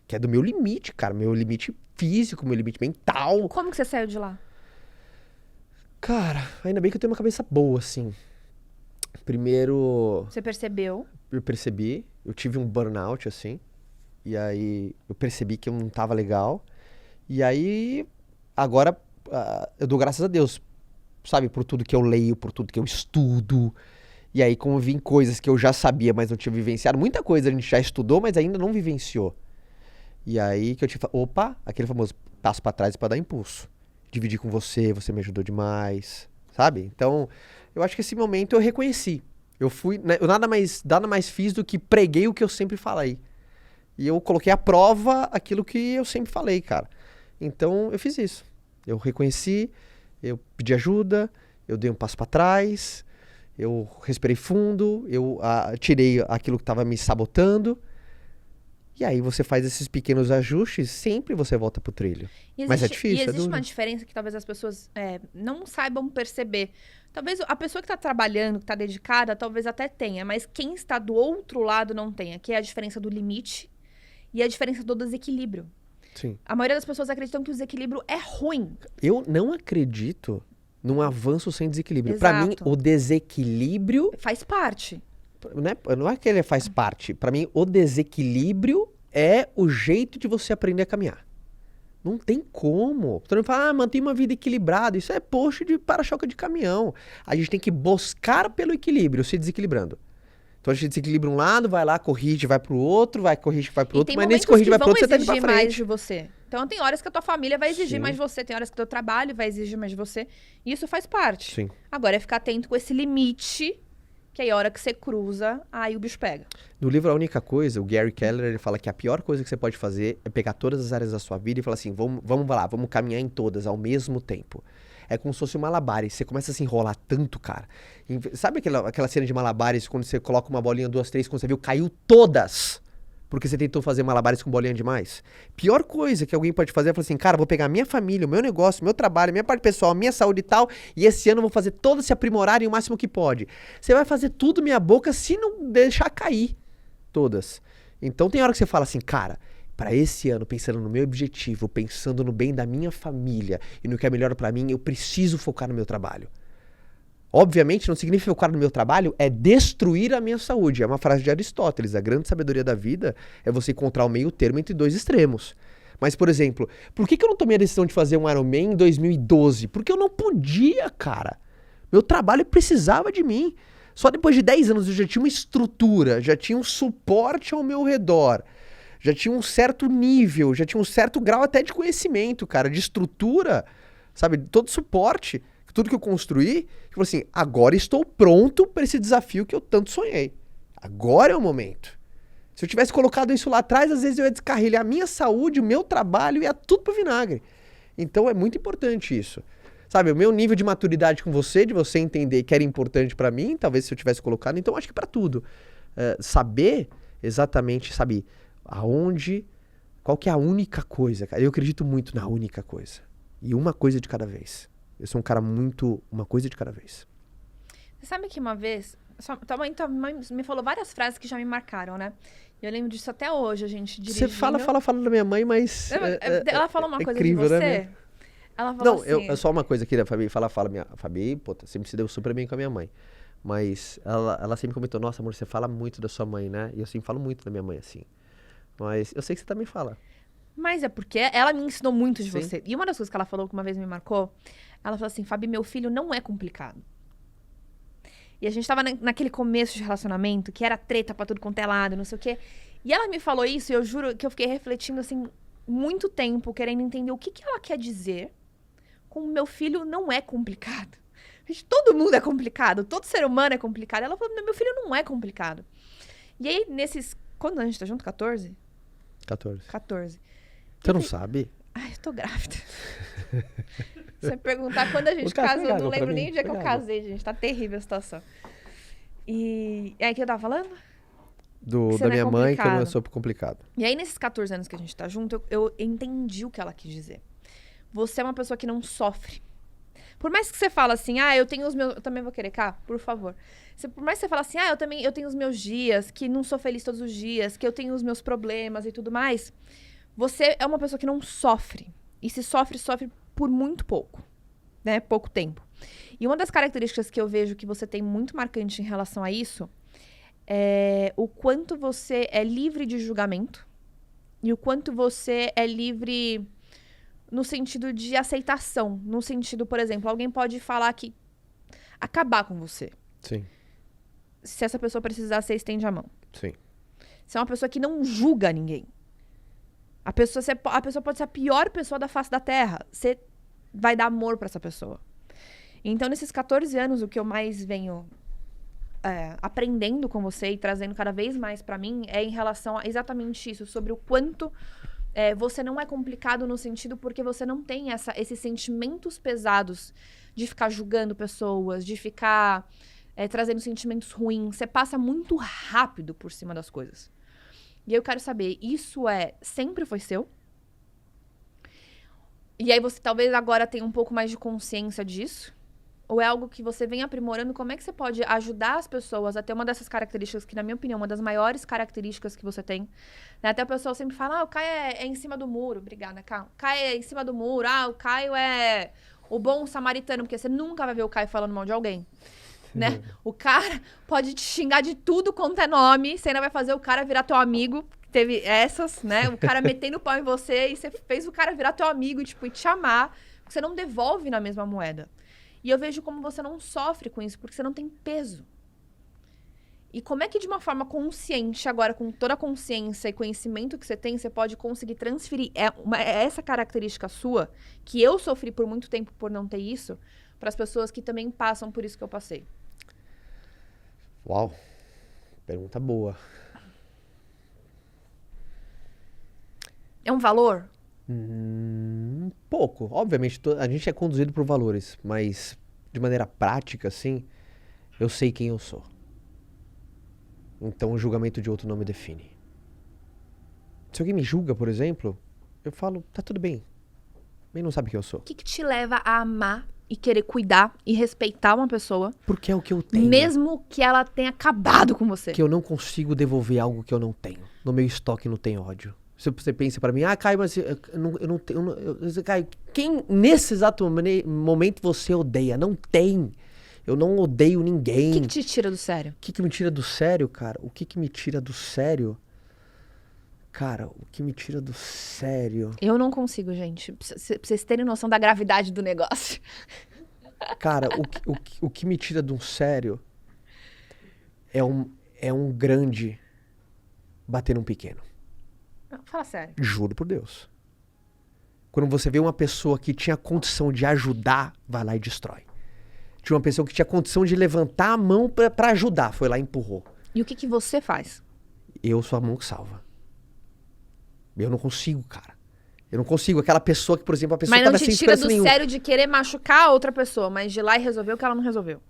S2: Que é do meu limite, cara. Meu limite físico, meu limite mental.
S1: Como que você saiu de lá?
S2: Cara, ainda bem que eu tenho uma cabeça boa, assim. Primeiro...
S1: Você percebeu?
S2: Eu percebi. Eu tive um burnout, assim. E aí eu percebi que eu não tava legal. E aí, agora, eu dou graças a Deus. Sabe, por tudo que eu leio, por tudo que eu estudo. E aí, como vi coisas que eu já sabia, mas não tinha vivenciado. Muita coisa a gente já estudou, mas ainda não vivenciou. E aí que eu tive... Opa, aquele famoso passo pra trás pra dar impulso. Dividir com você, você me ajudou demais. Sabe? Então, eu acho que esse momento eu reconheci. Eu fui... Né, eu nada mais fiz do que preguei o que eu sempre falei. E eu coloquei à prova aquilo que eu sempre falei, cara. Então, eu fiz isso. Eu reconheci... Eu pedi ajuda, eu dei um passo para trás, eu respirei fundo, eu tirei aquilo que estava me sabotando. E aí você faz esses pequenos ajustes, sempre você volta pro trilho. Mas é difícil,
S1: E existe uma diferença que talvez as pessoas não saibam perceber. Talvez a pessoa que está trabalhando, que está dedicada, talvez até tenha, mas quem está do outro lado não tenha, que é a diferença do limite e a diferença do desequilíbrio.
S2: Sim.
S1: A maioria das pessoas acreditam que o desequilíbrio é ruim.
S2: Eu não acredito num avanço sem desequilíbrio.
S1: Exato.
S2: Para mim, o desequilíbrio...
S1: Faz parte.
S2: Não é que ele faz parte. Para mim, o desequilíbrio é o jeito de você aprender a caminhar. Não tem como. Todo mundo fala, mantém uma vida equilibrada. Isso é post de para-choque de caminhão. A gente tem que buscar pelo equilíbrio, se desequilibrando. Então a gente desequilibra um lado, vai lá, corrige, vai pro outro, vai, corrige, vai pro outro, mas nesse corrige, vai pro outro, você tá indo pra frente.
S1: Mais de você. Então tem horas que a tua família vai exigir mais de você, tem horas que o teu trabalho vai exigir mais de você, e isso faz parte.
S2: Sim.
S1: Agora é ficar atento com esse limite, que aí a hora que você cruza, aí o bicho pega.
S2: No livro A Única Coisa, o Gary Keller, ele fala que a pior coisa que você pode fazer é pegar todas as áreas da sua vida e falar assim, vamos lá, vamos caminhar em todas ao mesmo tempo. É como se fosse um malabares. Você começa a se enrolar tanto, cara. Sabe aquela cena de malabares, quando você coloca uma bolinha, 2, 3, quando você viu, caiu todas. Porque você tentou fazer malabares com bolinha demais? Pior coisa que alguém pode fazer é falar assim, cara, vou pegar minha família, o meu negócio, meu trabalho, minha parte pessoal, minha saúde e tal, e esse ano eu vou fazer todas se aprimorarem o máximo que pode. Você vai fazer tudo minha boca se não deixar cair todas. Então tem hora que você fala assim, cara, para esse ano, pensando no meu objetivo, pensando no bem da minha família e no que é melhor para mim, eu preciso focar no meu trabalho. Obviamente, não significa focar no meu trabalho é destruir a minha saúde. É uma frase de Aristóteles. A grande sabedoria da vida é você encontrar o meio termo entre dois extremos. Mas, por exemplo, por que eu não tomei a decisão de fazer um Ironman em 2012? Porque eu não podia, cara. Meu trabalho precisava de mim. Só depois de 10 anos eu já tinha uma estrutura, já tinha um suporte ao meu redor, já tinha um certo nível, já tinha um certo grau até de conhecimento, cara, de estrutura, sabe? Todo suporte. Tudo que eu construí, eu falei assim, agora estou pronto para esse desafio que eu tanto sonhei. Agora é o momento. Se eu tivesse colocado isso lá atrás, às vezes eu ia descarrilhar a minha saúde, o meu trabalho, ia tudo pro vinagre. Então é muito importante isso. Sabe, o meu nível de maturidade com você, de você entender que era importante para mim, talvez se eu tivesse colocado, então acho que para tudo. Saber exatamente, sabe, aonde, qual que é a única coisa, cara. Eu acredito muito na única coisa. E uma coisa de cada vez. Eu sou um cara muito... Uma coisa de cada vez.
S1: Você sabe que uma vez... Tua mãe me falou várias frases que já me marcaram, né? E eu lembro disso até hoje, a gente dirigindo.
S2: Você fala da minha mãe, mas...
S1: Ela falou uma coisa
S2: incrível,
S1: de você?
S2: Né?
S1: Ela falou
S2: não,
S1: assim...
S2: eu só uma coisa aqui, a Fabi minha... A Fabi, pô, sempre se deu super bem com a minha mãe. Mas ela sempre comentou, nossa, amor, você fala muito da sua mãe, né? E eu sempre falo muito da minha mãe, assim. Mas eu sei que você também fala.
S1: Mas é porque ela me ensinou muito de
S2: Sim.
S1: você. E uma das coisas que ela falou que uma vez me marcou, ela falou assim, Fabi, meu filho não é complicado. E a gente tava naquele começo de relacionamento, que era treta pra tudo quanto é lado, não sei o quê. E ela me falou isso e eu juro que eu fiquei refletindo, assim, muito tempo, querendo entender o que ela quer dizer com meu filho não é complicado. Gente, todo mundo é complicado, todo ser humano é complicado. Ela falou, meu filho não é complicado. E aí, nesses... Quando a gente tá junto? 14?
S2: 14.
S1: 14.
S2: Você não sabe?
S1: Ai, eu tô grávida. Se você perguntar quando a gente casou, eu não lembro nem o dia que eu casei, gente. Tá terrível a situação. E aí, o que eu tava falando?
S2: Da minha mãe, que eu não sou complicado.
S1: E aí, nesses 14 anos que a gente tá junto, eu entendi o que ela quis dizer. Você é uma pessoa que não sofre. Por mais que você fala assim, eu tenho os meus... Eu também vou querer, cá, por favor. Por mais que você fala assim, eu tenho os meus dias, que não sou feliz todos os dias, que eu tenho os meus problemas e tudo mais... Você é uma pessoa que não sofre. E se sofre, sofre por muito pouco. Né? Pouco tempo. E uma das características que eu vejo que você tem muito marcante em relação a isso é o quanto você é livre de julgamento e o quanto você é livre no sentido de aceitação. No sentido, por exemplo, alguém pode falar que acabar com você.
S2: Sim.
S1: Se essa pessoa precisar, você estende a mão.
S2: Sim.
S1: Você é uma pessoa que não julga ninguém. A pessoa pode ser a pior pessoa da face da Terra. Você vai dar amor pra essa pessoa. Então, nesses 14 anos, o que eu mais venho aprendendo com você e trazendo cada vez mais pra mim é em relação a exatamente isso, sobre o quanto você não é complicado no sentido porque você não tem esses sentimentos pesados de ficar julgando pessoas, de ficar trazendo sentimentos ruins. Você passa muito rápido por cima das coisas. E eu quero saber, isso sempre foi seu? E aí você talvez agora tenha um pouco mais de consciência disso? Ou é algo que você vem aprimorando? Como é que você pode ajudar as pessoas a ter uma dessas características, que na minha opinião, uma das maiores características que você tem? Né? Até o pessoal sempre fala, o Caio é em cima do muro. Obrigada, Caio. O Caio é em cima do muro. O Caio é o bom samaritano. Porque você nunca vai ver o Caio falando mal de alguém. Né? O cara pode te xingar de tudo quanto é nome, você ainda vai fazer o cara virar teu amigo. Teve essas, né? O cara metendo o pau em você e você fez o cara virar teu amigo, tipo, e te amar, porque você não devolve na mesma moeda. E eu vejo como você não sofre com isso, porque você não tem peso. E como é que de uma forma consciente, agora com toda a consciência e conhecimento que você tem, você pode conseguir transferir essa característica sua, que eu sofri por muito tempo por não ter isso, para as pessoas que também passam por isso que eu passei?
S2: Uau, pergunta boa.
S1: É um valor?
S2: Pouco. Obviamente, a gente é conduzido por valores, mas de maneira prática, assim, eu sei quem eu sou. Então o julgamento de outro não me define. Se alguém me julga, por exemplo, eu falo, tá tudo bem. Ele não sabe quem eu sou.
S1: O que te leva a amar e querer cuidar e respeitar uma pessoa,
S2: Porque é o que eu tenho.
S1: mesmo que ela tenha acabado com você?
S2: Que eu não consigo devolver algo que eu não tenho. No meu estoque não tem ódio. Se você pensa pra mim, Caio, mas eu não tenho... Caio, quem nesse exato momento você odeia? Não tem. Eu não odeio ninguém.
S1: O que te tira do sério?
S2: O que me tira do sério, cara? O que me tira do sério? Cara, o que me tira do sério?
S1: Eu não consigo, gente. Pra vocês terem noção da gravidade do negócio.
S2: Cara, o que me tira do sério é um grande bater num pequeno.
S1: Não, fala sério.
S2: Juro por Deus. Quando você vê uma pessoa que tinha condição de ajudar, vai lá e destrói. Tinha uma pessoa que tinha condição de levantar a mão pra ajudar, foi lá e empurrou.
S1: E o que você faz?
S2: Eu sou a mão que salva. Eu não consigo, cara. Eu não consigo. Aquela pessoa que, por exemplo, a pessoa
S1: Mas não
S2: tava
S1: te
S2: sem
S1: tira
S2: esperança
S1: do
S2: nenhuma.
S1: sério de querer machucar a outra pessoa, mas de ir lá e resolver o que ela não resolveu.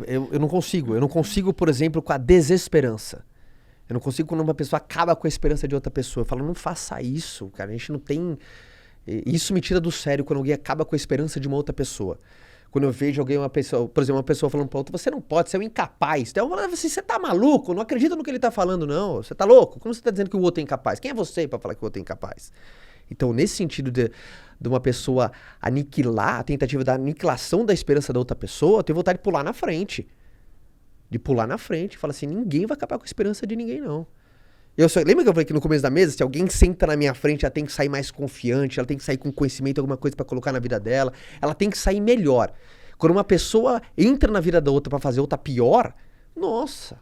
S2: Eu não consigo. Eu não consigo, por exemplo, com a desesperança. Eu não consigo quando uma pessoa acaba com a esperança de outra pessoa. Eu falo, não faça isso, cara. A gente não tem... Isso me tira do sério quando alguém acaba com a esperança de uma outra pessoa. Quando eu vejo alguém, uma pessoa, por exemplo, uma pessoa falando pra outra, você não pode, você é um incapaz. Então, eu falo assim, você tá maluco? Não acredita no que ele tá falando, não. Você tá louco? Como você tá dizendo que o outro é incapaz? Quem é você pra falar que o outro é incapaz? Então, nesse sentido de uma pessoa aniquilar, a tentativa da aniquilação da esperança da outra pessoa, eu tenho vontade de pular na frente. De pular na frente. Fala assim, ninguém vai acabar com a esperança de ninguém, não. Lembra que eu falei que no começo da mesa, se alguém senta na minha frente, ela tem que sair mais confiante, ela tem que sair com conhecimento, alguma coisa pra colocar na vida dela, ela tem que sair melhor. Quando uma pessoa entra na vida da outra pra fazer outra pior, nossa,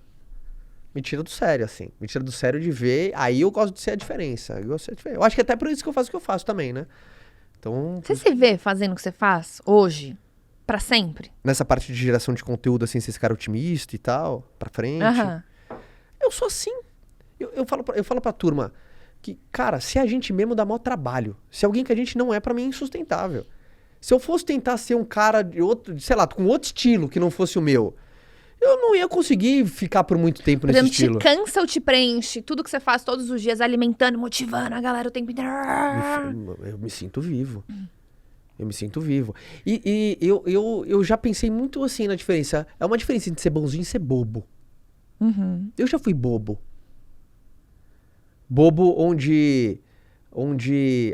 S2: me tira do sério, assim. Me tira do sério de ver, aí eu gosto de ser a diferença. Eu acho que até por isso que eu faço o que eu faço também, né? Então...
S1: Você se vê fazendo o que você faz hoje? Pra sempre?
S2: Nessa parte de geração de conteúdo, assim, ser esse cara otimista e tal, pra frente.
S1: Aham.
S2: Eu sou assim. Eu falo pra turma que, cara, se a gente mesmo dá maior trabalho, se alguém que a gente não é, pra mim é insustentável. Se eu fosse tentar ser um cara de outro, sei lá, com outro estilo que não fosse o meu, eu não ia conseguir ficar por muito tempo
S1: Por
S2: nesse
S1: exemplo,
S2: estilo.
S1: te cansa ou te preenche? Tudo que você faz todos os dias, alimentando, motivando a galera o tempo inteiro.
S2: Eu me sinto vivo. Eu me sinto vivo. E eu já pensei muito assim na diferença. É uma diferença entre ser bonzinho e ser bobo.
S1: Uhum.
S2: Eu já fui bobo. Bobo onde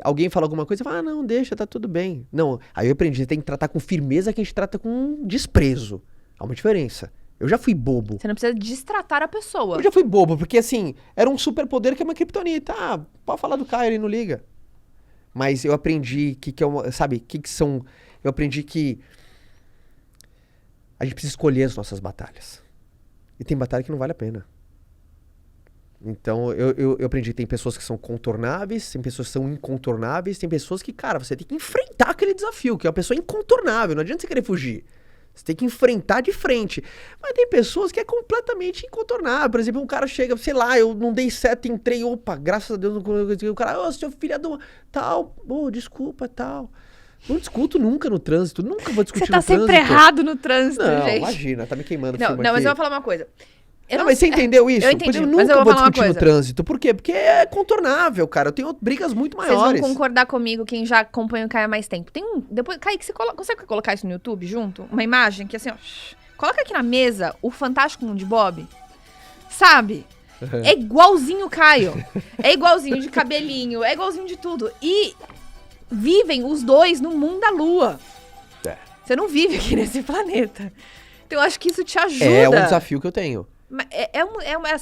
S2: alguém fala alguma coisa e fala, não, deixa, tá tudo bem. Não, aí eu aprendi, você tem que tratar com firmeza que a gente trata com desprezo. Há uma diferença. Eu já fui bobo.
S1: Você não precisa destratar a pessoa.
S2: Eu já fui bobo, porque assim, era um superpoder que é uma criptonita. Ah, pode falar do Caio, ele não liga. Mas eu aprendi que é uma, sabe, que são... Eu aprendi que a gente precisa escolher as nossas batalhas. E tem batalha que não vale a pena. Então, eu aprendi que tem pessoas que são contornáveis, tem pessoas que são incontornáveis, tem pessoas que, cara, você tem que enfrentar aquele desafio, que é uma pessoa incontornável, não adianta você querer fugir. Você tem que enfrentar de frente. Mas tem pessoas que é completamente incontornável. Por exemplo, um cara chega, sei lá, eu não dei seta, entrei, opa, graças a Deus, não... o cara, ô, seu filho do... tal, desculpa, tal. Não discuto nunca no trânsito, nunca vou discutir no trânsito.
S1: Você tá sempre errado no trânsito,
S2: não,
S1: gente.
S2: Imagina, tá me queimando
S1: Não,
S2: filme
S1: mas
S2: aqui.
S1: eu vou falar uma coisa.
S2: Mas você entendeu isso?
S1: Eu entendi,
S2: eu
S1: mas
S2: nunca
S1: eu vou
S2: vou
S1: falar uma
S2: discutir no
S1: coisa.
S2: trânsito. Por quê? Porque é contornável, cara. Eu tenho brigas muito
S1: Vocês
S2: maiores.
S1: vão concordar comigo, quem já acompanha o Caio há mais tempo. Tem um... Depois, Kaique, você consegue colocar isso no YouTube junto? Uma imagem que assim, ó... Coloca aqui na mesa o Fantástico Mundo de Bob. Sabe? É igualzinho o Caio. É igualzinho de cabelinho, é igualzinho de tudo. E vivem os dois no mundo da lua.
S2: É.
S1: Você não vive aqui nesse planeta. Então eu acho que isso te ajuda.
S2: É um desafio que eu tenho.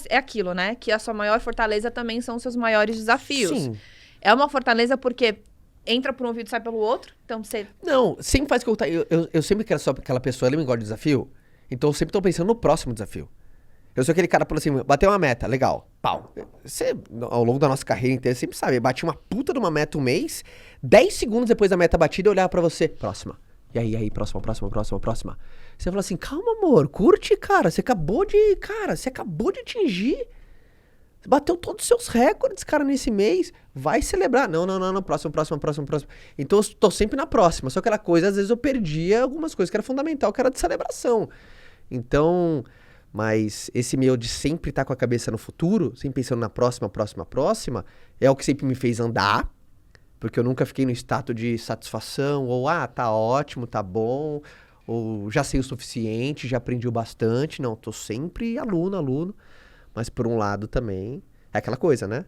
S1: É aquilo, né? Que a sua maior fortaleza também são os seus maiores desafios.
S2: Sim.
S1: É uma fortaleza porque entra por um ouvido e sai pelo outro. Então você...
S2: Não, sempre faz que eu sempre quero só aquela pessoa, ela me gosta de desafio. Então eu sempre tô pensando no próximo desafio. Eu sou aquele cara que fala assim, bateu uma meta, legal, pau. Você, ao longo da nossa carreira inteira, sempre sabe, bati uma puta de uma meta um mês, 10 segundos depois da meta batida, eu olhava pra você, próxima. E aí, próxima. Você fala assim, calma, amor, curte, cara, você acabou de atingir. Você bateu todos os seus recordes, cara, nesse mês. Vai celebrar. Não, próximo. Então eu tô sempre na próxima. Só aquela coisa, às vezes eu perdia algumas coisas que era fundamental, que era de celebração. Então, Mas esse meu de sempre estar com a cabeça no futuro, sempre pensando na próxima, é o que sempre me fez andar. Porque eu nunca fiquei no estado de satisfação, ou tá ótimo, tá bom, ou já sei o suficiente, já aprendi o bastante. Não, tô sempre aluno. Mas por um lado também, é aquela coisa, né?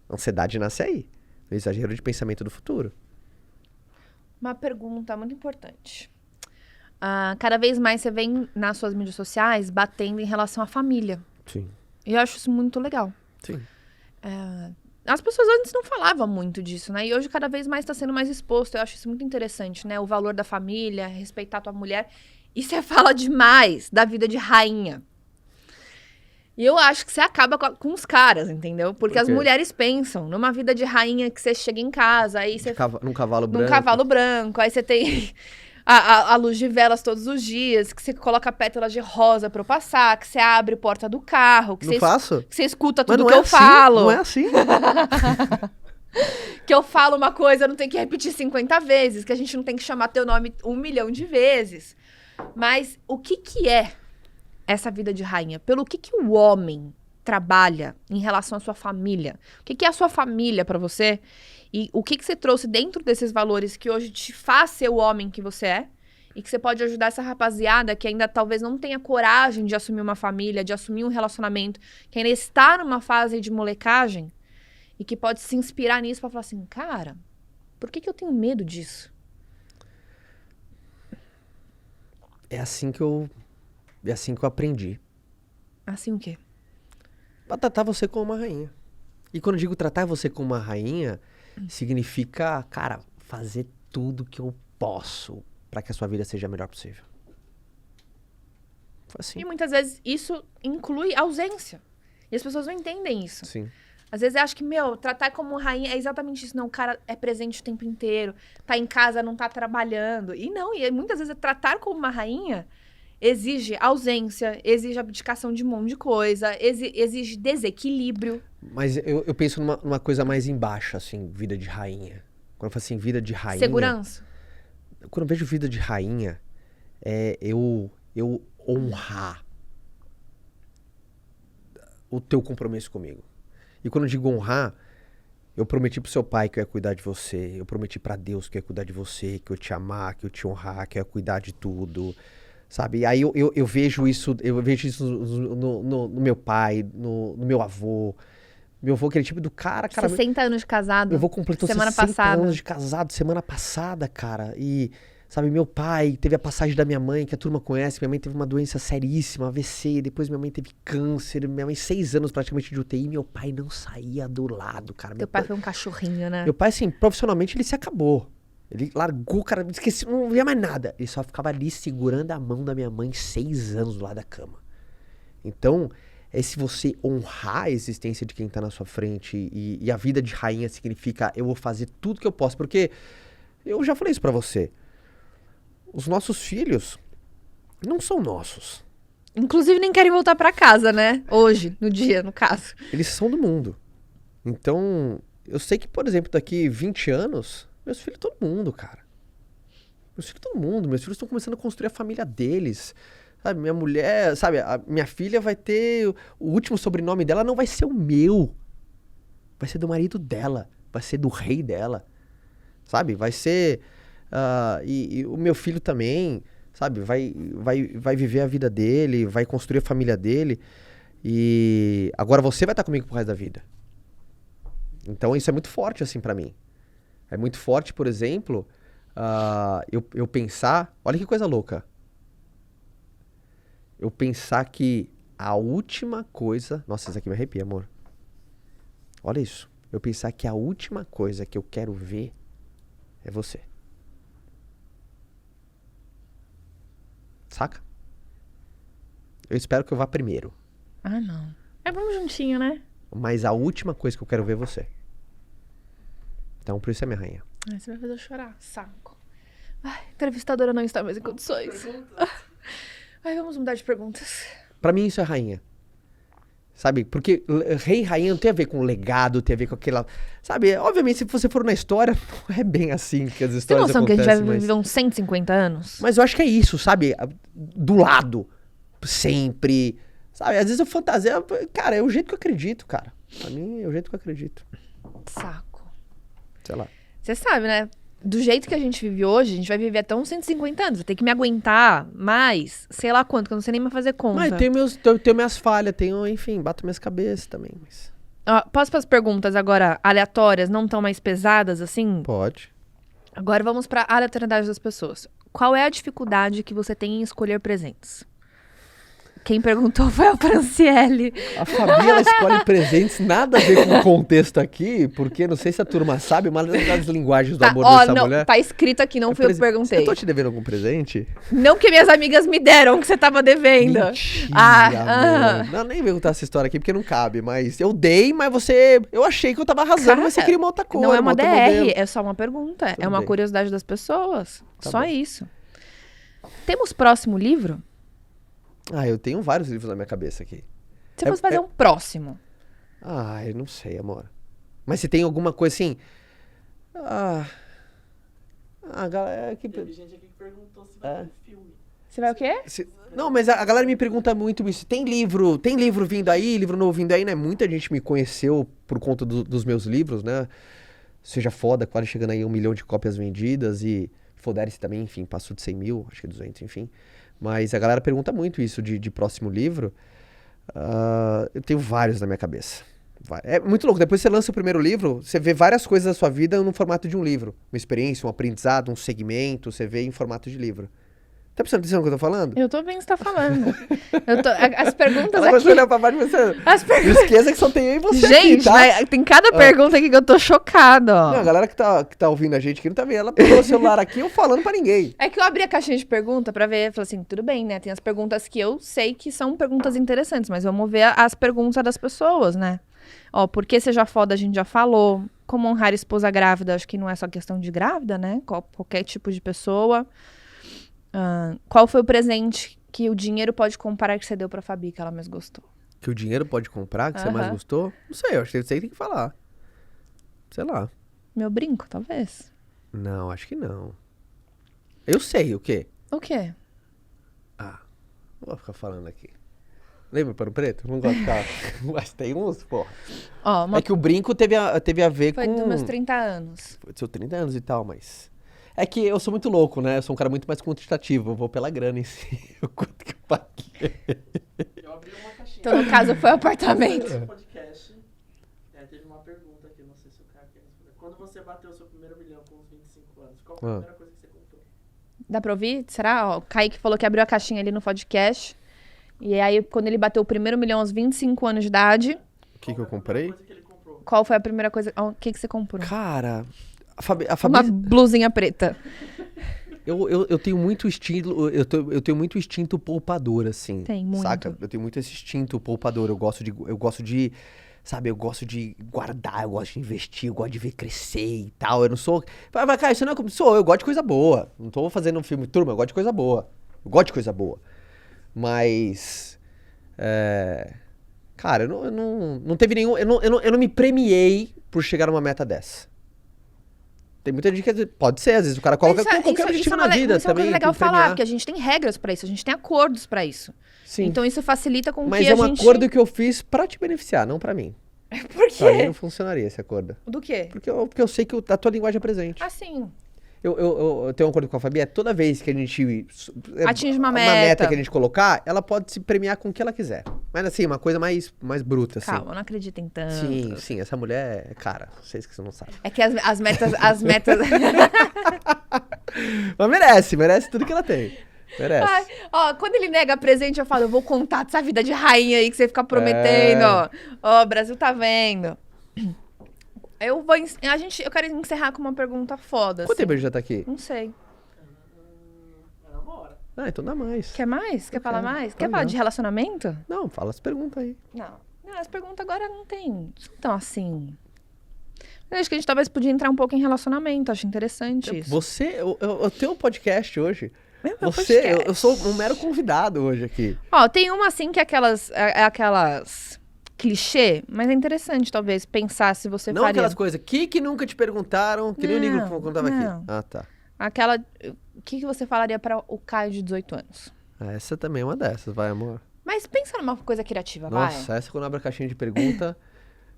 S2: A ansiedade nasce aí, o exagero de pensamento do futuro.
S1: Uma pergunta muito importante. Cada vez mais você vem nas suas mídias sociais batendo em relação à família.
S2: Sim.
S1: E eu acho isso muito legal.
S2: Sim.
S1: As pessoas antes não falavam muito disso, né? E hoje cada vez mais está sendo mais exposto. Eu acho isso muito interessante, né? O valor da família, respeitar a tua mulher. E você fala demais da vida de rainha. E eu acho que você acaba com os caras, entendeu? Porque as mulheres pensam numa vida de rainha que você chega em casa, aí você...
S2: Num cavalo branco.
S1: Num cavalo branco. Aí você tem a luz de velas todos os dias, que você coloca pétalas de rosa pra eu passar, que você abre a porta do carro, que, que você escuta tudo que eu falo.
S2: Não é assim.
S1: Que eu falo uma coisa, eu não tenho que repetir 50 vezes, que a gente não tem que chamar teu nome 1 milhão de vezes. Mas o que é essa vida de rainha? Pelo que o homem trabalha em relação à sua família? O que é a sua família pra você? E o que você trouxe dentro desses valores que hoje te faz ser o homem que você é? E que você pode ajudar essa rapaziada que ainda talvez não tenha coragem de assumir uma família, de assumir um relacionamento, que ainda está numa fase de molecagem e que pode se inspirar nisso pra falar assim, cara, por que eu tenho medo disso?
S2: É assim que eu aprendi.
S1: Assim o quê?
S2: Pra tratar você como uma rainha. E quando eu digo tratar você como uma rainha, significa, cara, fazer tudo que eu posso pra que a sua vida seja a melhor possível. Foi assim.
S1: E muitas vezes isso inclui ausência. E as pessoas não entendem isso.
S2: Sim.
S1: Às vezes eu acho que, tratar como rainha é exatamente isso. Não, o cara é presente o tempo inteiro, tá em casa, não tá trabalhando. E muitas vezes tratar como uma rainha exige ausência, exige abdicação de um monte de coisa, exige desequilíbrio.
S2: Mas eu penso numa coisa mais embaixo, assim, vida de rainha. Quando eu falo assim, vida de rainha...
S1: Segurança?
S2: Quando eu vejo vida de rainha, é eu honrar o teu compromisso comigo. E quando eu digo honrar, eu prometi pro seu pai que eu ia cuidar de você, eu prometi pra Deus que eu ia cuidar de você, que eu ia te amar, que eu ia te honrar, que eu ia cuidar de tudo, sabe? E aí eu vejo isso no meu pai, no meu avô. Meu avô, aquele tipo do cara...
S1: 60 anos de casado.
S2: Meu avô completou
S1: semana
S2: 60
S1: passada.
S2: anos de casado semana passada, cara. E, sabe, meu pai teve a passagem da minha mãe, que a turma conhece. Minha mãe teve uma doença seríssima, AVC. Depois minha mãe teve câncer. Minha mãe, 6 anos praticamente de UTI. Meu pai não saía do lado, cara.
S1: Teu pai foi um cachorrinho, né?
S2: Meu pai, assim, profissionalmente ele se acabou. Ele largou, cara, esqueci, não via mais nada. Ele só ficava ali segurando a mão da minha mãe 6 anos do lado da cama. Então... é se você honrar a existência de quem tá na sua frente e a vida de rainha significa eu vou fazer tudo que eu posso. Porque eu já falei isso pra você. Os nossos filhos não são nossos.
S1: Inclusive nem querem voltar pra casa, né? Hoje, no dia, no caso.
S2: Eles são do mundo. Então, eu sei que, por exemplo, daqui 20 anos, meus filhos todo mundo, cara. Meus filhos todo mundo. Meus filhos estão começando a construir a família deles. Sabe, minha mulher, sabe, a minha filha vai ter, o último sobrenome dela não vai ser o meu, vai ser do marido dela, vai ser do rei dela, sabe, vai ser, e o meu filho também, sabe, vai viver a vida dele, vai construir a família dele, e agora você vai estar comigo pro resto da vida. Então isso é muito forte, assim, pra mim. É muito forte, por exemplo, eu pensar, olha que coisa louca, eu pensar que a última coisa... Nossa, isso aqui me arrepia, amor. Olha isso. Eu pensar que a última coisa que eu quero ver é você. Saca? Eu espero que eu vá primeiro.
S1: Ah, não. Vamos juntinho, né?
S2: Mas a última coisa que eu quero ver é você. Então, por isso é minha rainha.
S1: Você vai fazer eu chorar. Saco. Ai, a entrevistadora não está mais em condições. Ai, vamos mudar de perguntas.
S2: Pra mim isso é rainha. Sabe? Porque rei e rainha não tem a ver com legado, tem a ver com aquela... Sabe? Obviamente, se você for na história, não é bem assim que as histórias acontecem.
S1: Tem noção que a gente vai viver uns 150 anos?
S2: Mas eu acho que é isso, sabe? Do lado. Sempre. Sabe, às vezes eu fantasia... Cara, é o jeito que eu acredito, cara. Pra mim, é o jeito que eu acredito.
S1: Saco.
S2: Sei lá.
S1: Você sabe, né? Do jeito que a gente vive hoje, a gente vai viver até uns 150 anos. Vai ter que me aguentar mais, sei lá quanto, que eu não sei nem mais fazer conta.
S2: Mas tenho minhas falhas, enfim, bato minhas cabeças também. Mas...
S1: Ó, posso fazer perguntas agora aleatórias, não tão mais pesadas assim?
S2: Pode.
S1: Agora vamos pra aleatoriedade das pessoas. Qual é a dificuldade que você tem em escolher presentes? Quem perguntou foi a Franciele.
S2: A Fabi, ela escolhe presentes, nada a ver com o contexto aqui, porque não sei se a turma sabe, uma das linguagens do amor dessa
S1: não,
S2: mulher...
S1: tá escrito aqui, não fui eu que perguntei.
S2: Eu tô te devendo algum presente?
S1: Não que minhas amigas me deram, que você tava devendo.
S2: Mentira, amor. Não, nem vou contar essa história aqui, porque não cabe, mas eu dei, mas eu achei que eu tava arrasando,
S1: Cara,
S2: mas você queria uma outra cor.
S1: Não é uma
S2: outro
S1: DR,
S2: modelo.
S1: é só uma pergunta.
S2: Tudo
S1: é uma
S2: bem.
S1: curiosidade das pessoas.
S2: Tá
S1: Só
S2: bom.
S1: isso. Temos próximo livro?
S2: Ah, eu tenho vários livros na minha cabeça aqui.
S1: Se fosse fazer um próximo.
S2: Ah, eu não sei, amor. Mas se tem alguma coisa assim... galera...
S3: Teve gente aqui que perguntou se vai ter filme.
S1: Você vai o quê?
S2: Não, mas a galera me pergunta muito isso. Tem livro vindo aí, livro novo vindo aí, né? Muita gente me conheceu por conta dos meus livros, né? Seja Foda, quase chegando aí a 1 milhão de cópias vendidas e Fodere-se também, enfim, passou de 100 mil, acho que 200, enfim. Mas a galera pergunta muito isso de próximo livro. Eu tenho vários na minha cabeça. É muito louco. Depois você lança o primeiro livro, você vê várias coisas da sua vida no formato de um livro. Uma experiência, um aprendizado, um segmento, você vê em formato de livro. Tá prestando atenção no que eu tô falando?
S1: Eu tô vendo o que você tá falando. As perguntas
S2: Ela
S1: aqui...
S2: vai olhar pra baixo e você... Não esqueça que só tem eu e você
S1: Gente,
S2: aqui, tá?
S1: tem cada pergunta aqui que eu tô chocada, ó.
S2: Não, a galera que tá ouvindo a gente aqui não tá vendo. Ela pegou o celular aqui eu falando pra ninguém.
S1: É que eu abri a caixinha de pergunta pra ver, falei assim, tudo bem, né? Tem as perguntas que eu sei que são perguntas interessantes, mas vamos ver as perguntas das pessoas, né? Ó, por que seja foda, a gente já falou. Como honrar esposa grávida, acho que não é só questão de grávida, né? Qualquer tipo de pessoa. Qual foi o presente que o dinheiro pode comprar que você deu pra Fabi, que ela mais gostou?
S2: Que o dinheiro pode comprar, que você mais gostou? Não sei, eu acho que você tem que falar. Sei lá.
S1: Meu brinco, talvez.
S2: Não, acho que não. Eu sei, o quê?
S1: O quê?
S2: Não vou ficar falando aqui. Lembra Pano Preto? Não gosto de ficar... Mas tem uns, porra.
S1: Ó,
S2: É que o brinco teve a ver
S1: foi
S2: com...
S1: dos meus 30 anos.
S2: Foi dos seus 30 anos e tal, mas... É que eu sou muito louco, né? Eu sou um cara muito mais quantitativo. Eu vou pela grana em si. O quanto que eu paguei.
S3: Eu abri uma caixinha.
S1: Então, no caso, foi o apartamento.
S3: No podcast, teve uma pergunta aqui, não sei se o cara quer responder. Quando você bateu o seu primeiro milhão com uns 25 anos, qual foi a primeira coisa que você comprou?
S1: Dá pra ouvir? Será? Ó, o Kaique falou que abriu a caixinha ali no podcast. E aí, quando ele bateu o primeiro milhão aos 25 anos de idade...
S2: O que eu comprei?
S3: Coisa que ele comprou.
S1: Qual foi a primeira coisa... O que você comprou?
S2: Cara... A Fabi...
S1: Uma blusinha preta.
S2: Eu tenho muito estilo, eu tenho muito instinto poupador, assim.
S1: Tem muito.
S2: Saca? Eu tenho muito esse instinto poupador. Eu gosto de, sabe, eu gosto de guardar, eu gosto de investir, eu gosto de ver crescer e tal. Eu não sou... Vai, cara, isso não é como... eu gosto de coisa boa. Não tô fazendo um filme turma, eu gosto de coisa boa. Eu gosto de coisa boa. Mas... Cara, eu não teve nenhum... Eu não me premiei por chegar numa meta dessa. Tem muita gente que pode ser, às vezes o cara coloca qualquer objetivo na vida
S1: isso é uma
S2: também.
S1: coisa legal
S2: tem que
S1: falar,
S2: premiar.
S1: porque a gente tem regras pra isso, a gente tem acordos pra isso.
S2: Sim.
S1: Então isso facilita com
S2: Mas
S1: que
S2: é
S1: a
S2: um
S1: gente...
S2: acordo que eu fiz pra te beneficiar, não pra mim.
S1: Por
S2: Pra mim
S1: quê?
S2: não funcionaria esse acordo.
S1: Do quê?
S2: Porque eu sei que a tua linguagem é presente.
S1: Assim,
S2: Eu tenho um acordo com a Fabi, toda vez que a gente...
S1: Atinge uma
S2: Uma meta
S1: meta
S2: que a gente colocar, ela pode se premiar com o que ela quiser. Mas assim, uma coisa mais bruta, assim.
S1: calma, não acredita em tanto.
S2: Sim, essa mulher, cara, vocês que você não sabe.
S1: É que as metas...
S2: Mas merece tudo que ela tem. Merece.
S1: Ai, ó, quando ele nega presente, eu falo, eu vou contar dessa vida de rainha aí que você fica prometendo, ó. Ó, o Brasil tá vendo. Eu quero encerrar com uma pergunta foda.
S2: Quanto tempo a gente já tá aqui?
S1: Não sei.
S3: Era uma hora.
S2: Então dá mais.
S1: Quer mais? Quer falar mais? Quer
S2: Tá
S1: falar
S2: legal.
S1: de relacionamento?
S2: Não, fala as perguntas aí.
S1: Não, as perguntas agora não tem. Então, assim. Eu acho que a gente talvez podia entrar um pouco em relacionamento. Acho interessante isso.
S2: Você, eu tenho um podcast hoje.
S1: É meu
S2: Você,
S1: podcast.
S2: eu sou um mero convidado hoje aqui.
S1: Ó, tem uma assim que é aquelas clichê, mas é interessante talvez pensar se você
S2: Não
S1: faria.
S2: aquelas coisas que nunca te perguntaram, que nem o Nico contava
S1: não.
S2: aqui. Ah, tá.
S1: O que você falaria para o Caio de 18 anos?
S2: Essa também é uma dessas, vai, amor.
S1: Mas Mas pensa numa coisa criativa, vai.
S2: Nossa, essa quando abre a caixinha de pergunta...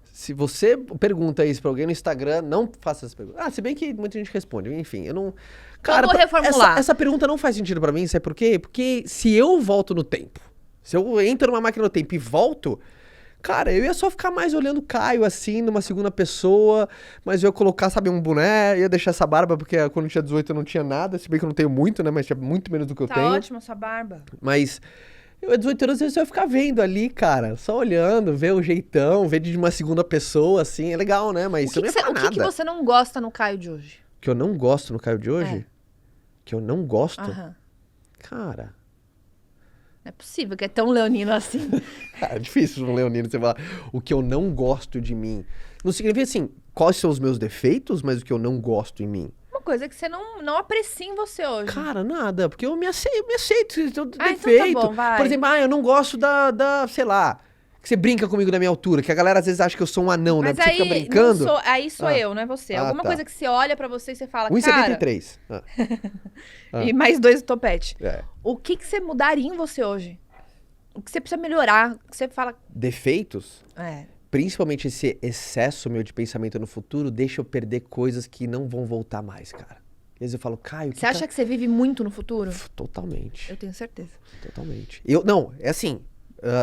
S2: Se você pergunta isso pra alguém no Instagram, não faça essa pergunta. Ah, se bem que muita gente responde. Enfim, eu não... Cara,
S1: vou reformular.
S2: Essa pergunta não faz sentido pra mim, sabe por quê? Porque se eu volto no tempo, se eu entro numa máquina do tempo e volto, cara, eu ia só ficar mais olhando o Caio, assim, numa segunda pessoa, mas eu ia colocar, sabe, um boné, ia deixar essa barba, porque quando eu tinha 18 eu não tinha nada, se bem que eu não tenho muito, né, mas tinha muito menos do que eu tenho.
S1: Tá ótima essa barba.
S2: Mas... Eu, 18 anos, eu só ia ficar vendo ali, cara. Só olhando, ver o jeitão, ver de uma segunda pessoa, assim. É legal, né? Mas eu não ia falar nada.
S1: O que você não gosta no Caio de hoje?
S2: Que eu não gosto no Caio de hoje? Que eu não gosto?
S1: Aham.
S2: Cara...
S1: Não é possível que é tão leonino assim.
S2: É difícil um leonino você falar o que eu não gosto de mim. Não significa assim, quais são os meus defeitos, mas o que eu não gosto em mim.
S1: Uma coisa que você não aprecia em você hoje.
S2: Cara, nada, porque eu me aceito eu tenho
S1: Ah,
S2: defeito.
S1: então tá bom, vai.
S2: Por exemplo, eu não gosto sei lá, que você brinca comigo da minha altura, que a galera às vezes acha que eu sou um anão, né?
S1: Mas
S2: Porque você
S1: aí,
S2: fica brincando.
S1: aí sou eu, não é você. Alguma
S2: tá.
S1: coisa que você olha pra você e você fala,
S2: 1,73.
S1: cara... E mais 2 do topete.
S2: É.
S1: O que você mudaria em você hoje? O que você precisa melhorar? O que você fala...
S2: Defeitos?
S1: É.
S2: Principalmente esse excesso meu de pensamento no futuro deixa eu perder coisas que não vão voltar mais, cara. Às vezes eu falo, Caio...
S1: Você acha que você vive muito no futuro?
S2: Totalmente.
S1: Eu tenho certeza.
S2: Totalmente. Não, é assim...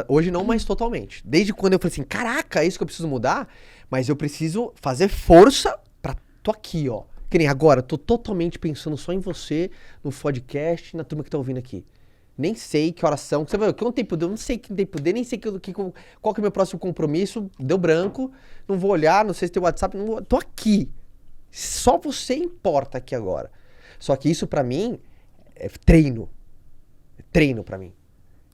S2: hoje não, mas totalmente. Desde quando eu falei assim, caraca, é isso que eu preciso mudar, mas eu preciso fazer força pra... Tô aqui, ó. Que nem agora, tô totalmente pensando só em você, no podcast, na turma que tá ouvindo aqui. Nem sei que horas são. Você vai ver, que tempo deu? Não sei que tempo deu, nem sei qual que é o meu próximo compromisso. Deu branco, não vou olhar, não sei se tem WhatsApp, não vou, tô aqui. Só você importa aqui agora. Só que isso pra mim é treino. É treino pra mim.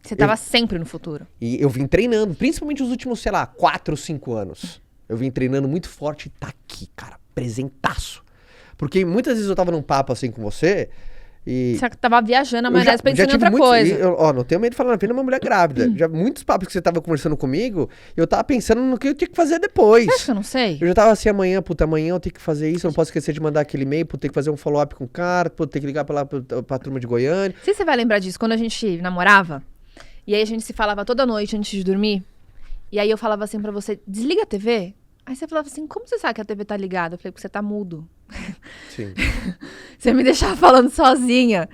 S1: Você tava sempre no futuro.
S2: E eu vim treinando, principalmente os últimos, sei lá, 4 ou 5 anos. Eu vim treinando muito forte e tá aqui, cara, presentaço. Porque muitas vezes eu tava num papo assim com você e...
S1: Você tava viajando a maionese pensando em outra coisa.
S2: Não tenho medo de falar na pena uma mulher grávida. Já muitos papos que você tava conversando comigo, eu tava pensando no que eu tinha que fazer depois.
S1: Você acha que eu não sei?
S2: Eu já tava assim, amanhã eu tenho que fazer isso, eu não posso esquecer de mandar aquele e-mail, ter que fazer um follow-up com o cara, ter que ligar pra turma de Goiânia.
S1: Não sei se você vai lembrar disso, quando a gente namorava, e aí a gente se falava toda noite antes de dormir, e aí eu falava assim pra você, desliga a TV. Aí você falava assim, como você sabe que a TV tá ligada? Eu falei, porque você tá mudo.
S2: Sim.
S1: Você me deixava falando sozinha.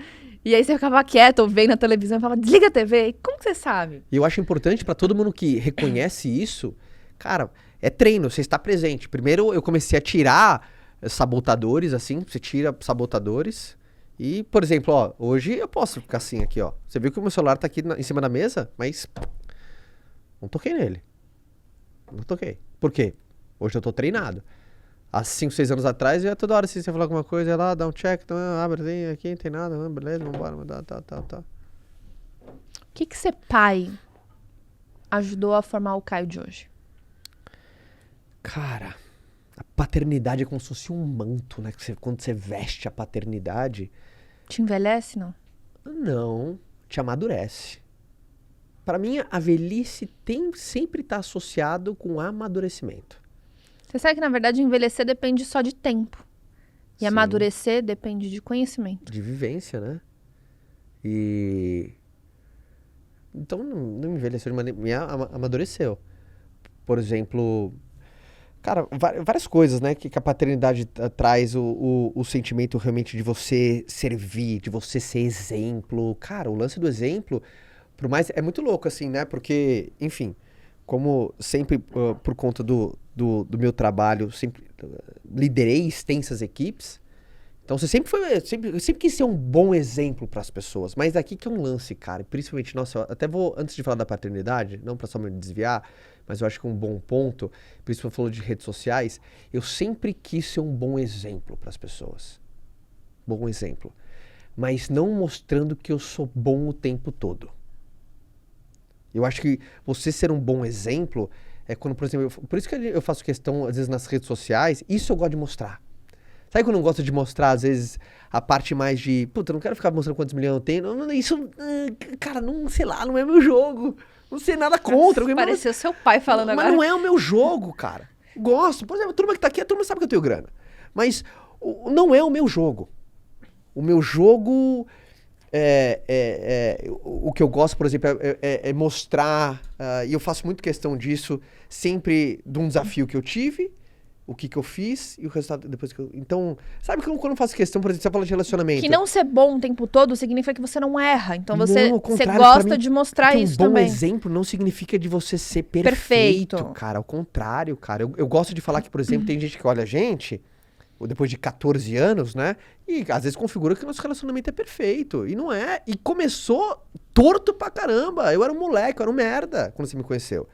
S1: E aí você ficava quieto, ou vendo na televisão e falava, desliga a TV. E como que você sabe?
S2: E eu acho importante pra todo mundo que reconhece isso, cara, é treino, você está presente. Primeiro eu comecei a tirar sabotadores, assim, você tira sabotadores. E, por exemplo, ó, hoje eu posso ficar assim aqui, ó. Você viu que o meu celular tá aqui em cima da mesa, mas não toquei nele. Não toquei. Por quê? Hoje eu tô treinado. Há 5, 6 anos atrás, eu ia toda hora, se você falar alguma coisa, ia lá, dá um check, abre aqui, não tem nada, beleza, vambora, tá.
S1: O que ser pai ajudou a formar o Caio de hoje?
S2: Cara, a paternidade é como se fosse um manto, né? Quando você veste a paternidade...
S1: Te envelhece, não?
S2: Não, te amadurece. Pra mim, a velhice sempre tá associado com amadurecimento.
S1: Você sabe que, na verdade, envelhecer depende só de tempo. E
S2: Sim.
S1: amadurecer depende de conhecimento.
S2: De vivência, né? Então, não envelheceu de maneira... Me amadureceu. Por exemplo... Cara, várias coisas, né? Que a paternidade traz o sentimento realmente de você servir, de você ser exemplo. Cara, o lance do exemplo, por mais... É muito louco, assim, né? Porque, enfim, como sempre, por conta do meu trabalho, sempre liderei extensas equipes. Então, você sempre quis ser um bom exemplo para as pessoas. Mas aqui que é um lance, cara. Principalmente, nossa, eu até vou, antes de falar da paternidade, não para só me desviar, mas eu acho que é um bom ponto, principalmente falando de redes sociais, eu sempre quis ser um bom exemplo para as pessoas. Bom exemplo. Mas não mostrando que eu sou bom o tempo todo. Eu acho que você ser um bom exemplo é quando, por exemplo, por isso que eu faço questão, às vezes, nas redes sociais, isso eu gosto de mostrar. Sabe quando eu não gosto de mostrar, às vezes, a parte mais de... Puta, eu não quero ficar mostrando quantos milhões eu tenho. Isso, cara, não, sei lá, não é meu jogo. Não sei nada contra.
S1: Pareceu seu pai falando agora.
S2: Mas não é o meu jogo, cara. Gosto. Por exemplo, a turma que tá aqui, a turma sabe que eu tenho grana. Mas não é o meu jogo. O meu jogo O que eu gosto, por exemplo, é mostrar, e eu faço muito questão disso, sempre de um desafio que eu tive, o que eu fiz e o resultado depois que eu... Então, sabe que quando eu faço questão, por exemplo, você fala de relacionamento...
S1: Que não ser bom o tempo todo significa que você não erra. Então você,
S2: Não, ao
S1: você
S2: contrário, pra
S1: gosta
S2: mim,
S1: de mostrar isso também.
S2: Um bom exemplo não significa de você ser perfeito, cara. Ao contrário, cara. Eu gosto de falar que, por exemplo, tem gente que olha a gente, depois de 14 anos, né? E às vezes configura que o nosso relacionamento é perfeito. E não é. E começou torto pra caramba. Eu era um moleque, eu era um merda quando você me conheceu.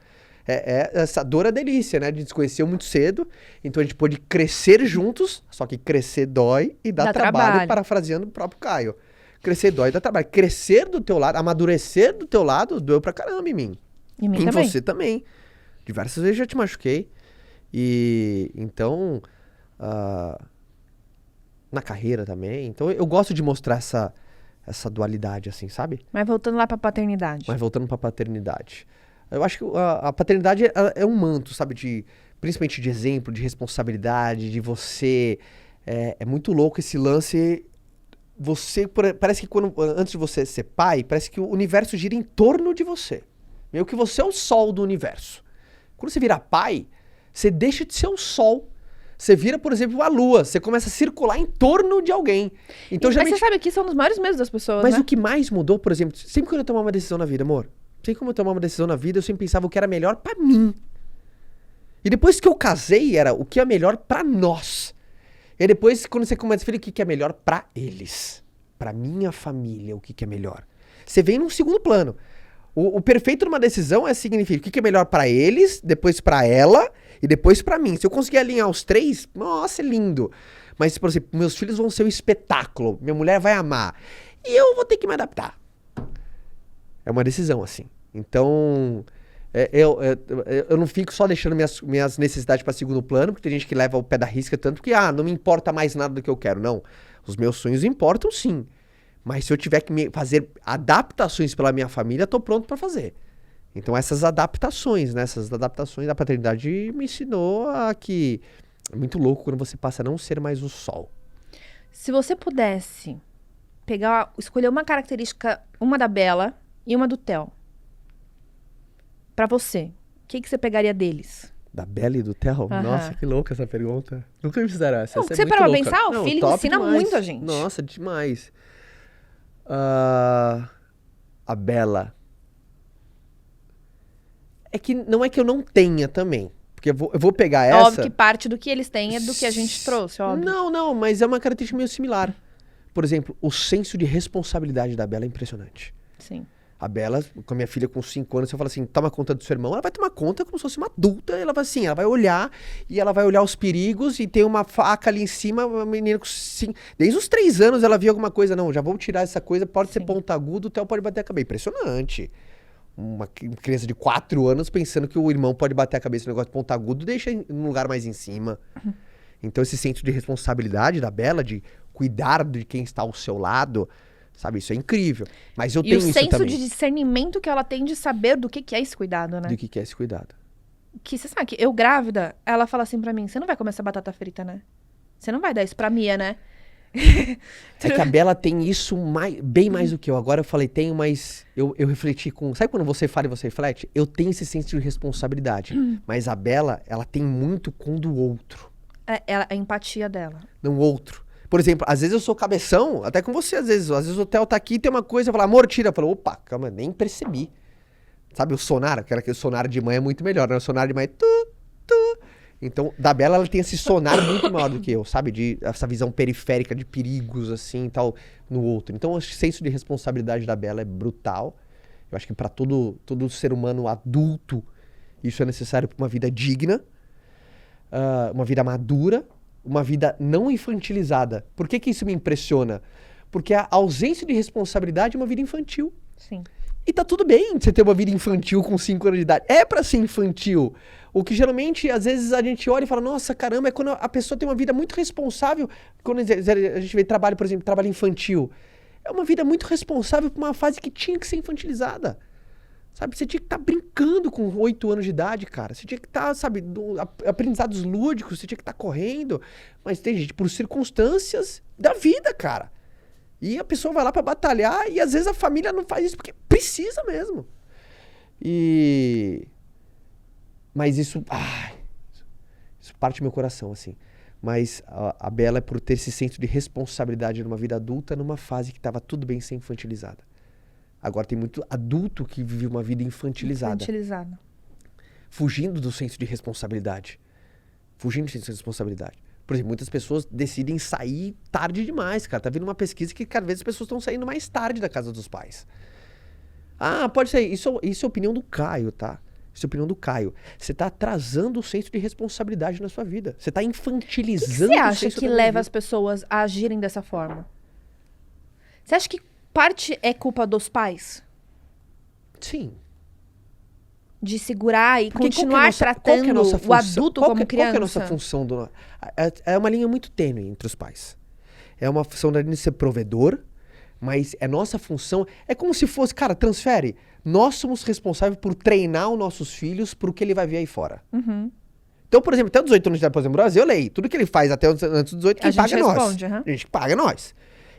S2: Essa dor é delícia, né? A gente se conheceu muito cedo, então a gente pôde crescer juntos, só que crescer dói e dá trabalho, parafraseando o próprio Caio. Crescer dói e dá trabalho. Crescer do teu lado, amadurecer do teu lado, doeu pra caramba em mim.
S1: Em mim
S2: em
S1: também.
S2: Você também. Diversas vezes já te machuquei. E então, na carreira também. Então eu gosto de mostrar essa dualidade, assim, sabe?
S1: Mas voltando lá pra paternidade.
S2: Mas voltando pra paternidade. Eu acho que a paternidade é um manto, sabe? Principalmente de exemplo, de responsabilidade, de você... É muito louco esse lance. Parece que antes de você ser pai, parece que o universo gira em torno de você. Meio que você é o sol do universo. Quando você vira pai, você deixa de ser o sol. Você vira, por exemplo, a lua. Você começa a circular em torno de alguém. Então,
S1: Mas você sabe que isso é um dos maiores medos das pessoas,
S2: Mas
S1: né?
S2: o que mais mudou, por exemplo, sempre quando eu tomava uma decisão na vida, amor, sempre quando eu tomava uma decisão na vida, eu sempre pensava o que era melhor pra mim. E depois que eu casei, era o que é melhor pra nós. E depois, quando você começa a ver o que é melhor pra eles. Pra minha família, o que é melhor. Você vem num segundo plano. O perfeito numa decisão significa o que é melhor pra eles, depois pra ela e depois pra mim. Se eu conseguir alinhar os três, nossa, é lindo. Mas, por exemplo, meus filhos vão ser um espetáculo. Minha mulher vai amar. E eu vou ter que me adaptar. É uma decisão, assim. Então, eu não fico só deixando minhas necessidades para segundo plano, porque tem gente que leva o pé da risca tanto que, não me importa mais nada do que eu quero. Não, os meus sonhos importam sim. Mas se eu tiver que fazer adaptações pela minha família, eu tô pronto para fazer. Então essas adaptações, né? Essas adaptações da paternidade me ensinou a que é muito louco quando você passa a não ser mais o sol.
S1: Se você pudesse escolher uma característica, uma da Bela e uma do Theo, pra você, o que você pegaria deles?
S2: Da Bela e do Theo? Nossa, que louca essa pergunta. Nunca me fizeram essa.
S1: Não, você para pensar, o filho ensina muito a gente.
S2: Nossa, demais. A Bela. Não é que eu não tenha também. Porque eu vou pegar essa...
S1: Óbvio que parte do que eles têm é do que a gente trouxe, óbvio.
S2: Não, mas é uma característica meio similar. Por exemplo, o senso de responsabilidade da Bela é impressionante.
S1: Sim.
S2: A Bela, com a minha filha com 5 anos, se eu falo assim, toma conta do seu irmão, ela vai tomar conta como se fosse uma adulta. Ela vai assim, ela vai olhar e ela vai olhar os perigos e tem uma faca ali em cima, uma menina com 5... Desde os 3 anos ela via alguma coisa, não, já vou tirar essa coisa, pode ser pontagudo, o Theo pode bater a cabeça. Impressionante. Uma criança de 4 anos pensando que o irmão pode bater a cabeça no negócio pontagudo, deixa num lugar mais em cima. Então esse senso de responsabilidade da Bela, de cuidar de quem está ao seu lado... Sabe, isso é incrível. Mas eu tenho isso também.
S1: E o senso de discernimento que ela tem de saber do que é esse cuidado, né?
S2: Do que é esse cuidado.
S1: Que você sabe que eu grávida, ela fala assim pra mim, você não vai comer essa batata frita, né? Você não vai dar isso pra Mia, né?
S2: É que a Bela tem isso bem mais do que eu. Agora eu falei, tenho, mas eu refleti com... Sabe quando você fala e você reflete? Eu tenho esse senso de responsabilidade. Mas a Bela, ela tem muito com o do outro.
S1: A empatia dela.
S2: Não, outro. Por exemplo, às vezes eu sou cabeção, até com você às vezes o Theo tá aqui e tem uma coisa, eu falo, amor, tira. Eu falo, opa, calma, nem percebi. Sabe, o sonar, aquele sonar de mãe é muito melhor, né? O sonar de mãe é Então, da Bela, ela tem esse sonar muito maior do que eu, sabe? Essa visão periférica de perigos, assim, tal, no outro. Então, o senso de responsabilidade da Bela é brutal. Eu acho que para todo ser humano adulto, isso é necessário para uma vida digna, uma vida madura, uma vida não infantilizada. Por que isso me impressiona? Porque a ausência de responsabilidade é uma vida infantil.
S1: Sim.
S2: E tá tudo bem você ter uma vida infantil com 5 anos de idade. É pra ser infantil. O que geralmente, às vezes, a gente olha e fala, nossa, caramba, é quando a pessoa tem uma vida muito responsável. Quando a gente vê trabalho, por exemplo, trabalho infantil. É uma vida muito responsável pra uma fase que tinha que ser infantilizada. Sabe, você tinha que estar brincando com 8 anos de idade, cara. Você tinha que estar, sabe, aprendizados lúdicos, você tinha que estar correndo. Mas tem gente, por circunstâncias da vida, cara. E a pessoa vai lá pra batalhar e às vezes a família não faz isso porque precisa mesmo. Mas isso parte do meu coração, assim. Mas a Bela é por ter esse senso de responsabilidade numa vida adulta, numa fase que estava tudo bem ser infantilizada. Agora tem muito adulto que vive uma vida infantilizada. Fugindo do senso de responsabilidade. Fugindo do senso de responsabilidade. Por exemplo, muitas pessoas decidem sair tarde demais, cara. Tá vindo uma pesquisa que cada vez as pessoas estão saindo mais tarde da casa dos pais. Pode ser. Isso é a opinião do Caio, tá? Isso é a opinião do Caio. Você tá atrasando o senso de responsabilidade na sua vida. Você tá infantilizando
S1: O que
S2: o
S1: você acha
S2: senso
S1: que
S2: da
S1: leva
S2: vida.
S1: as pessoas a agirem dessa forma? Você acha que parte é culpa dos pais?
S2: Sim.
S1: De segurar e
S2: Porque
S1: continuar tratando o adulto como criança?
S2: Qual que é a nossa função? É uma linha muito tênue entre os pais. É uma função da gente ser provedor, mas é nossa função... É como se fosse, cara, transfere. Nós somos responsáveis por treinar os nossos filhos pro que ele vai ver aí fora.
S1: Uhum.
S2: Então, por exemplo, até os 18 anos de idade, por exemplo, no Brasil, eu leio. Tudo que ele faz até antes dos 18, quem paga é nós.
S1: Responde, uhum.
S2: A gente paga nós.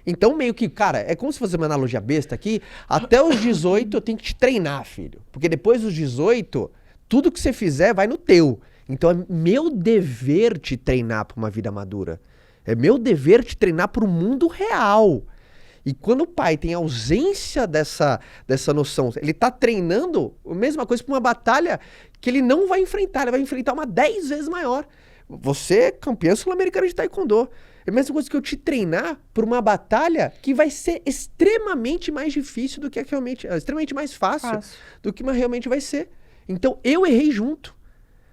S2: Então, meio que, cara, é como se fosse uma analogia besta aqui. Até os 18 eu tenho que te treinar, filho. Porque depois dos 18, tudo que você fizer vai no teu. Então é meu dever te treinar pra uma vida madura. É meu dever te treinar pro mundo real. E quando o pai tem ausência dessa noção, ele tá treinando a mesma coisa pra uma batalha que ele não vai enfrentar. Ele vai enfrentar uma 10 vezes maior. Você é campeão sul-americano de taekwondo. É a mesma coisa que eu te treinar por uma batalha que vai ser extremamente mais difícil do que realmente... extremamente mais fácil do que realmente vai ser. Então, eu errei junto.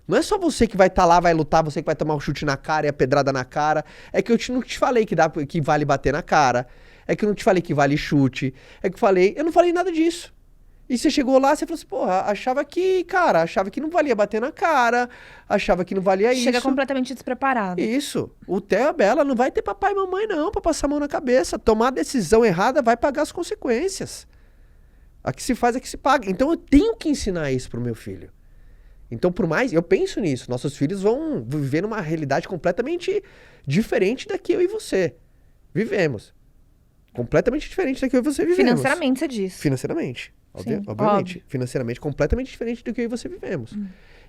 S2: Não é só você que vai estar lá, vai lutar, você que vai tomar um chute na cara e a pedrada na cara. É que eu não te falei que vale bater na cara. É que eu não te falei que vale chute. Eu não falei nada disso. E você chegou lá, você falou assim, porra, achava que não valia bater na cara, achava que não valia isso.
S1: Chega completamente despreparado.
S2: Isso. O Theo e a Bela não vai ter papai e mamãe não, pra passar a mão na cabeça. Tomar a decisão errada vai pagar as consequências. A que se faz é que se paga. Então eu tenho que ensinar isso pro meu filho. Então, por mais, eu penso nisso, nossos filhos vão viver numa realidade completamente diferente da que eu e você vivemos. Completamente diferente da que eu e você vivemos.
S1: Financeiramente, você diz.
S2: Financeiramente.
S1: Sim,
S2: Obviamente.
S1: óbvio.
S2: Financeiramente, completamente diferente do que eu e você vivemos.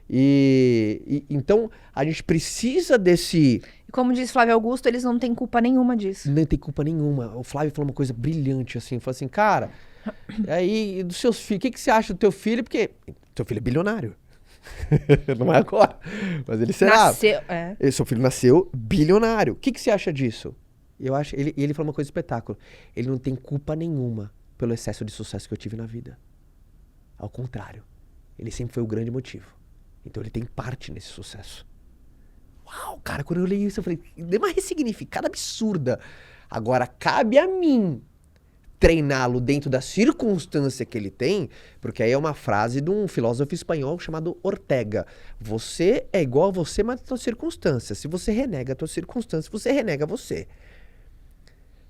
S2: Então, a gente precisa desse...
S1: E como diz Flávio Augusto, eles não têm culpa nenhuma disso.
S2: Não tem culpa nenhuma. O Flávio falou uma coisa brilhante, assim. Falou assim, cara, aí dos seus filhos, o que você acha do teu filho? Porque teu filho é bilionário. Não é agora, mas ele será. Seu filho nasceu bilionário. O que você acha disso? Ele falou uma coisa espetáculo. Ele não tem culpa nenhuma pelo excesso de sucesso que eu tive na vida. Ao contrário, ele sempre foi o grande motivo. Então ele tem parte nesse sucesso. Uau, cara, quando eu li isso, eu falei, deu uma ressignificada absurda. Agora cabe a mim treiná-lo dentro da circunstância que ele tem, porque aí é uma frase de um filósofo espanhol chamado Ortega. Você é igual a você, mas a tua circunstância. Se você renega a tua circunstância, você renega você.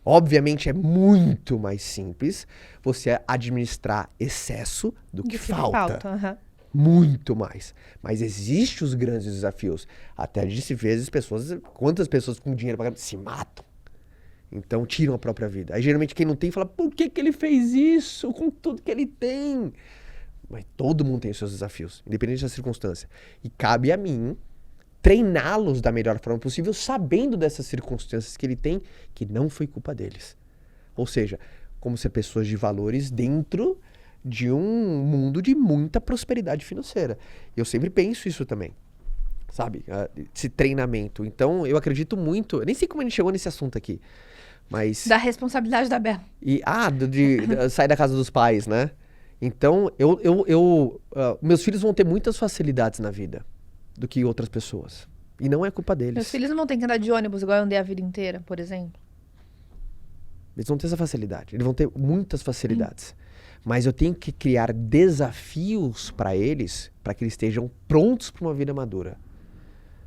S2: Obviamente é muito mais simples você administrar excesso do que falta. Muito mais. Mas existem os grandes desafios. Até de se ver quantas pessoas com dinheiro pagando se matam. Então tiram a própria vida. Aí geralmente quem não tem fala, por que ele fez isso com tudo que ele tem? Mas todo mundo tem os seus desafios, independente da circunstância. E cabe a mim treiná-los da melhor forma possível, sabendo dessas circunstâncias que ele tem, que não foi culpa deles. Ou seja, como ser pessoas de valores dentro de um mundo de muita prosperidade financeira. Eu sempre penso isso também. Sabe? Esse treinamento. Então, eu acredito muito... Eu nem sei como a gente chegou nesse assunto aqui. Mas...
S1: Da responsabilidade da Bela.
S2: De sair da casa dos pais, né? Então, meus filhos vão ter muitas facilidades na vida do que outras pessoas. E não é culpa deles.
S1: Meus filhos não vão ter que andar de ônibus igual eu andei a vida inteira, por exemplo.
S2: Eles vão ter essa facilidade. Eles vão ter muitas facilidades. Mas eu tenho que criar desafios para eles, para que eles estejam prontos para uma vida madura.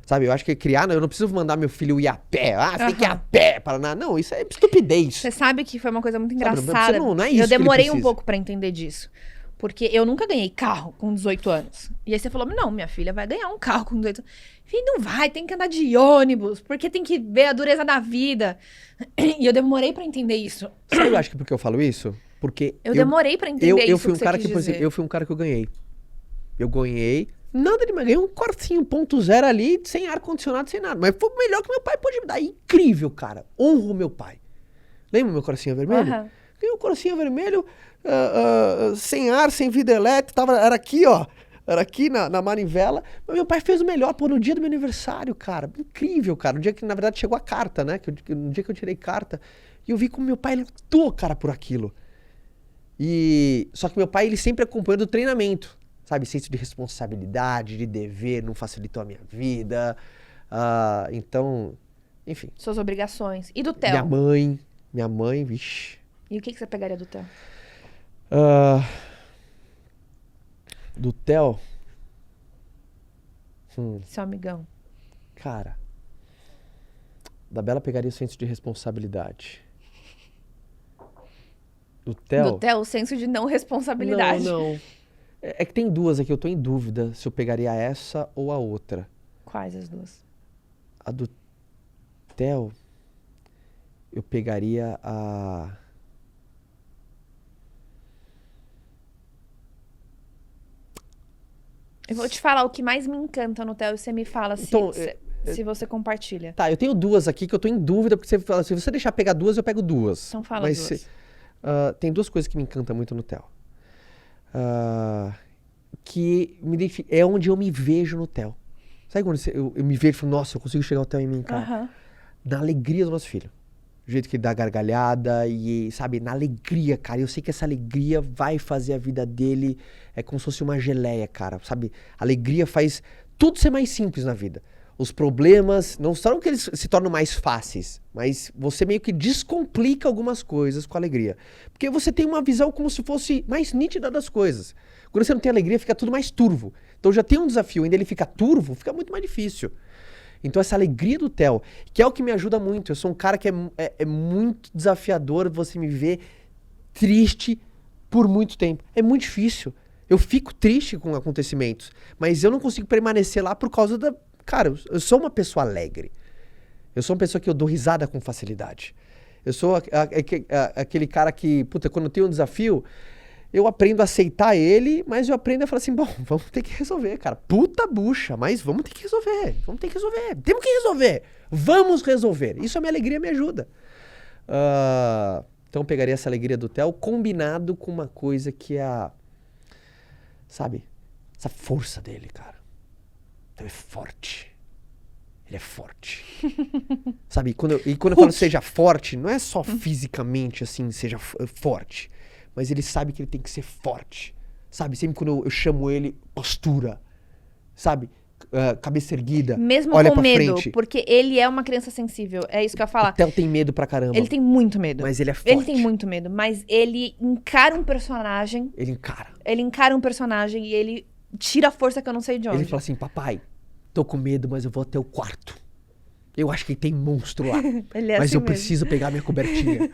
S2: Sabe, eu acho que eu não preciso mandar meu filho ir a pé. Você tem que ir a pé para nada. Não, isso é estupidez.
S1: Você sabe que foi uma coisa muito engraçada.
S2: Não é isso
S1: eu demorei
S2: que ele
S1: um pouco para entender disso. Porque eu nunca ganhei carro com 18 anos. E aí você falou, não, minha filha vai ganhar um carro com 18 anos. Filho, não vai, tem que andar de ônibus, porque tem que ver a dureza da vida. E eu demorei pra entender isso.
S2: Sabe, eu acho que por que eu falo isso? Porque
S1: Eu demorei pra entender
S2: eu
S1: isso
S2: fui um
S1: que você
S2: cara
S1: quis
S2: que, por exemplo,
S1: dizer.
S2: eu fui um cara que eu ganhei. Eu ganhei, nada demais, ganhei um quartinho, 1.0 ali, sem ar-condicionado, sem nada. Mas foi o melhor que meu pai pôde me dar. Incrível, cara. Honro meu pai. Lembra meu coração vermelho?
S1: Aham.
S2: Ganhei um coração vermelho, sem ar, sem vidro elétrico, era aqui, ó. Era aqui na manivela. Mas meu pai fez o melhor, pô, no dia do meu aniversário, cara. Incrível, cara. No dia que, na verdade, chegou a carta, né? No dia que eu tirei carta. E eu vi como meu pai lutou, cara, por aquilo. Só que meu pai, ele sempre acompanhou do treinamento. Sabe? Senso de responsabilidade, de dever, não facilitou a minha vida. Então, enfim.
S1: Suas obrigações. E do Theo?
S2: Minha mãe, vixe.
S1: E o que você pegaria do Theo?
S2: Do Theo?
S1: Seu amigão.
S2: Cara, da Bela pegaria o senso de responsabilidade. Do Theo?
S1: Do Theo, o senso de não responsabilidade.
S2: Não. É que tem duas aqui, eu tô em dúvida se eu pegaria essa ou a outra.
S1: Quais as duas?
S2: A do Theo, eu pegaria a...
S1: Eu vou te falar o que mais me encanta no Theo e você me fala
S2: Então,
S1: se você compartilha.
S2: Tá, eu tenho duas aqui que eu tô em dúvida, porque você fala, se você deixar pegar duas, eu pego duas.
S1: Então fala duas.
S2: Tem duas coisas que me encantam muito no Theo. Que é onde eu me vejo no Theo. Sabe quando eu me vejo e falo, nossa, eu consigo chegar ao Theo em mim, cara?
S1: Aham.
S2: Na alegria do nosso filho. Do jeito que ele dá gargalhada e, sabe, na alegria, cara. Eu sei que essa alegria vai fazer a vida dele como se fosse uma geleia, cara. Sabe? A alegria faz tudo ser mais simples na vida. Os problemas, não são que eles se tornam mais fáceis, mas você meio que descomplica algumas coisas com a alegria. Porque você tem uma visão como se fosse mais nítida das coisas. Quando você não tem alegria, fica tudo mais turvo. Então já tem um desafio, ainda ele fica turvo, fica muito mais difícil. Então essa alegria do Theo, que é o que me ajuda muito. Eu sou um cara que é muito desafiador você me ver triste por muito tempo. É muito difícil. Eu fico triste com acontecimentos, mas eu não consigo permanecer lá por causa da... Cara, eu sou uma pessoa alegre. Eu sou uma pessoa que eu dou risada com facilidade. Eu sou aquele cara que, puta, quando eu tenho um desafio, eu aprendo a aceitar ele, mas eu aprendo a falar assim, bom, vamos ter que resolver, cara. Puta bucha, mas vamos ter que resolver. Vamos ter que resolver. Temos que resolver. Vamos resolver. Isso a minha alegria me ajuda. Então eu pegaria essa alegria do Theo combinado com uma coisa que é sabe, essa força dele, cara. Então é forte. Ele é forte. Sabe? Quando eu falo seja forte, não é só fisicamente assim, seja forte. Mas ele sabe que ele tem que ser forte. Sabe? Sempre quando eu chamo ele, postura. Sabe? Cabeça erguida.
S1: Mesmo
S2: olha
S1: com
S2: pra
S1: medo,
S2: frente.
S1: porque ele é uma criança sensível. É isso que eu ia falar.
S2: O Theo tem medo pra caramba.
S1: Ele tem muito medo.
S2: Mas ele é forte.
S1: Ele tem muito medo, mas ele encara um personagem.
S2: Ele encara.
S1: Ele encara um personagem e ele tira a força que eu não sei de onde.
S2: Ele fala assim, papai, tô com medo, mas eu vou até o quarto. Eu acho que tem monstro lá.
S1: Ele é
S2: mas
S1: assim
S2: eu
S1: mesmo.
S2: preciso pegar minha cobertinha.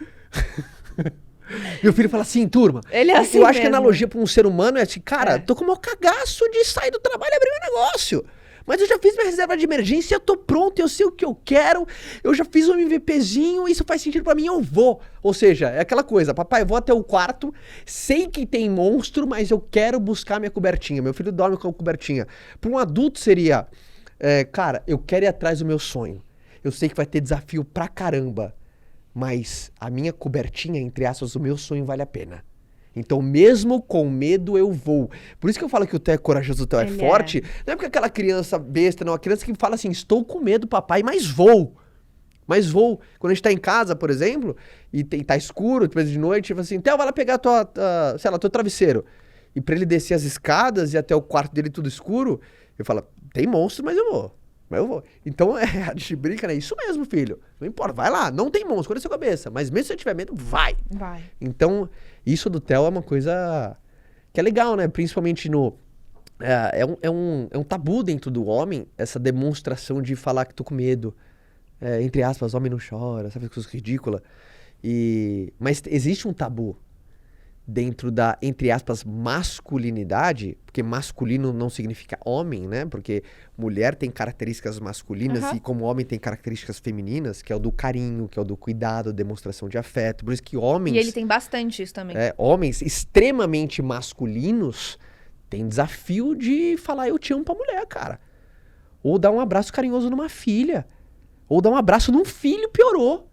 S2: Meu filho fala assim, turma.
S1: Ele é assim
S2: eu acho que a
S1: mesmo.
S2: analogia pra um ser humano é assim, cara,
S1: É.
S2: tô com o maior cagaço de sair do trabalho e abrir meu negócio. Mas eu já fiz minha reserva de emergência, eu tô pronto, eu sei o que eu quero, eu já fiz um MVPzinho, isso faz sentido pra mim, eu vou. Ou seja, é aquela coisa, papai, eu vou até o quarto, sei que tem monstro, mas eu quero buscar minha cobertinha. Meu filho dorme com a cobertinha. Pra um adulto seria, cara, eu quero ir atrás do meu sonho. Eu sei que vai ter desafio pra caramba, mas a minha cobertinha, entre aspas, o meu sonho vale a pena. Então, mesmo com medo, eu vou. Por isso que eu falo que o Theo é corajoso, o Theo é
S1: Ele
S2: forte. Não é porque aquela criança besta, não. A criança que fala assim, estou com medo, papai, mas vou. Mas vou. Quando a gente tá em casa, por exemplo, e tá escuro, depois de noite, tipo assim, Theo, vai lá pegar teu travesseiro. E pra ele descer as escadas e até o quarto dele tudo escuro, eu falo, tem monstro, mas eu vou. Então, a gente brinca, né? Isso mesmo, filho. Não importa, vai lá. Não tem monstro, escolha a sua cabeça. Mas mesmo se você tiver medo, vai.
S1: Vai.
S2: Então, isso do Theo é uma coisa que é legal, né? Principalmente no... É um tabu dentro do homem, essa demonstração de falar que tô com medo. Entre aspas, homem não chora, sabe? Coisa ridícula. Mas existe um tabu. dentro da, entre aspas, masculinidade, porque masculino não significa homem, né? Porque mulher tem características masculinas
S1: Aham.
S2: e como homem tem características femininas, que é o do carinho, que é o do cuidado, demonstração de afeto. Por isso que homens,
S1: E ele tem bastante isso também.
S2: homens extremamente masculinos têm desafio de falar eu te amo pra mulher, cara. Ou dar um abraço carinhoso numa filha. Ou dar um abraço num filho, piorou.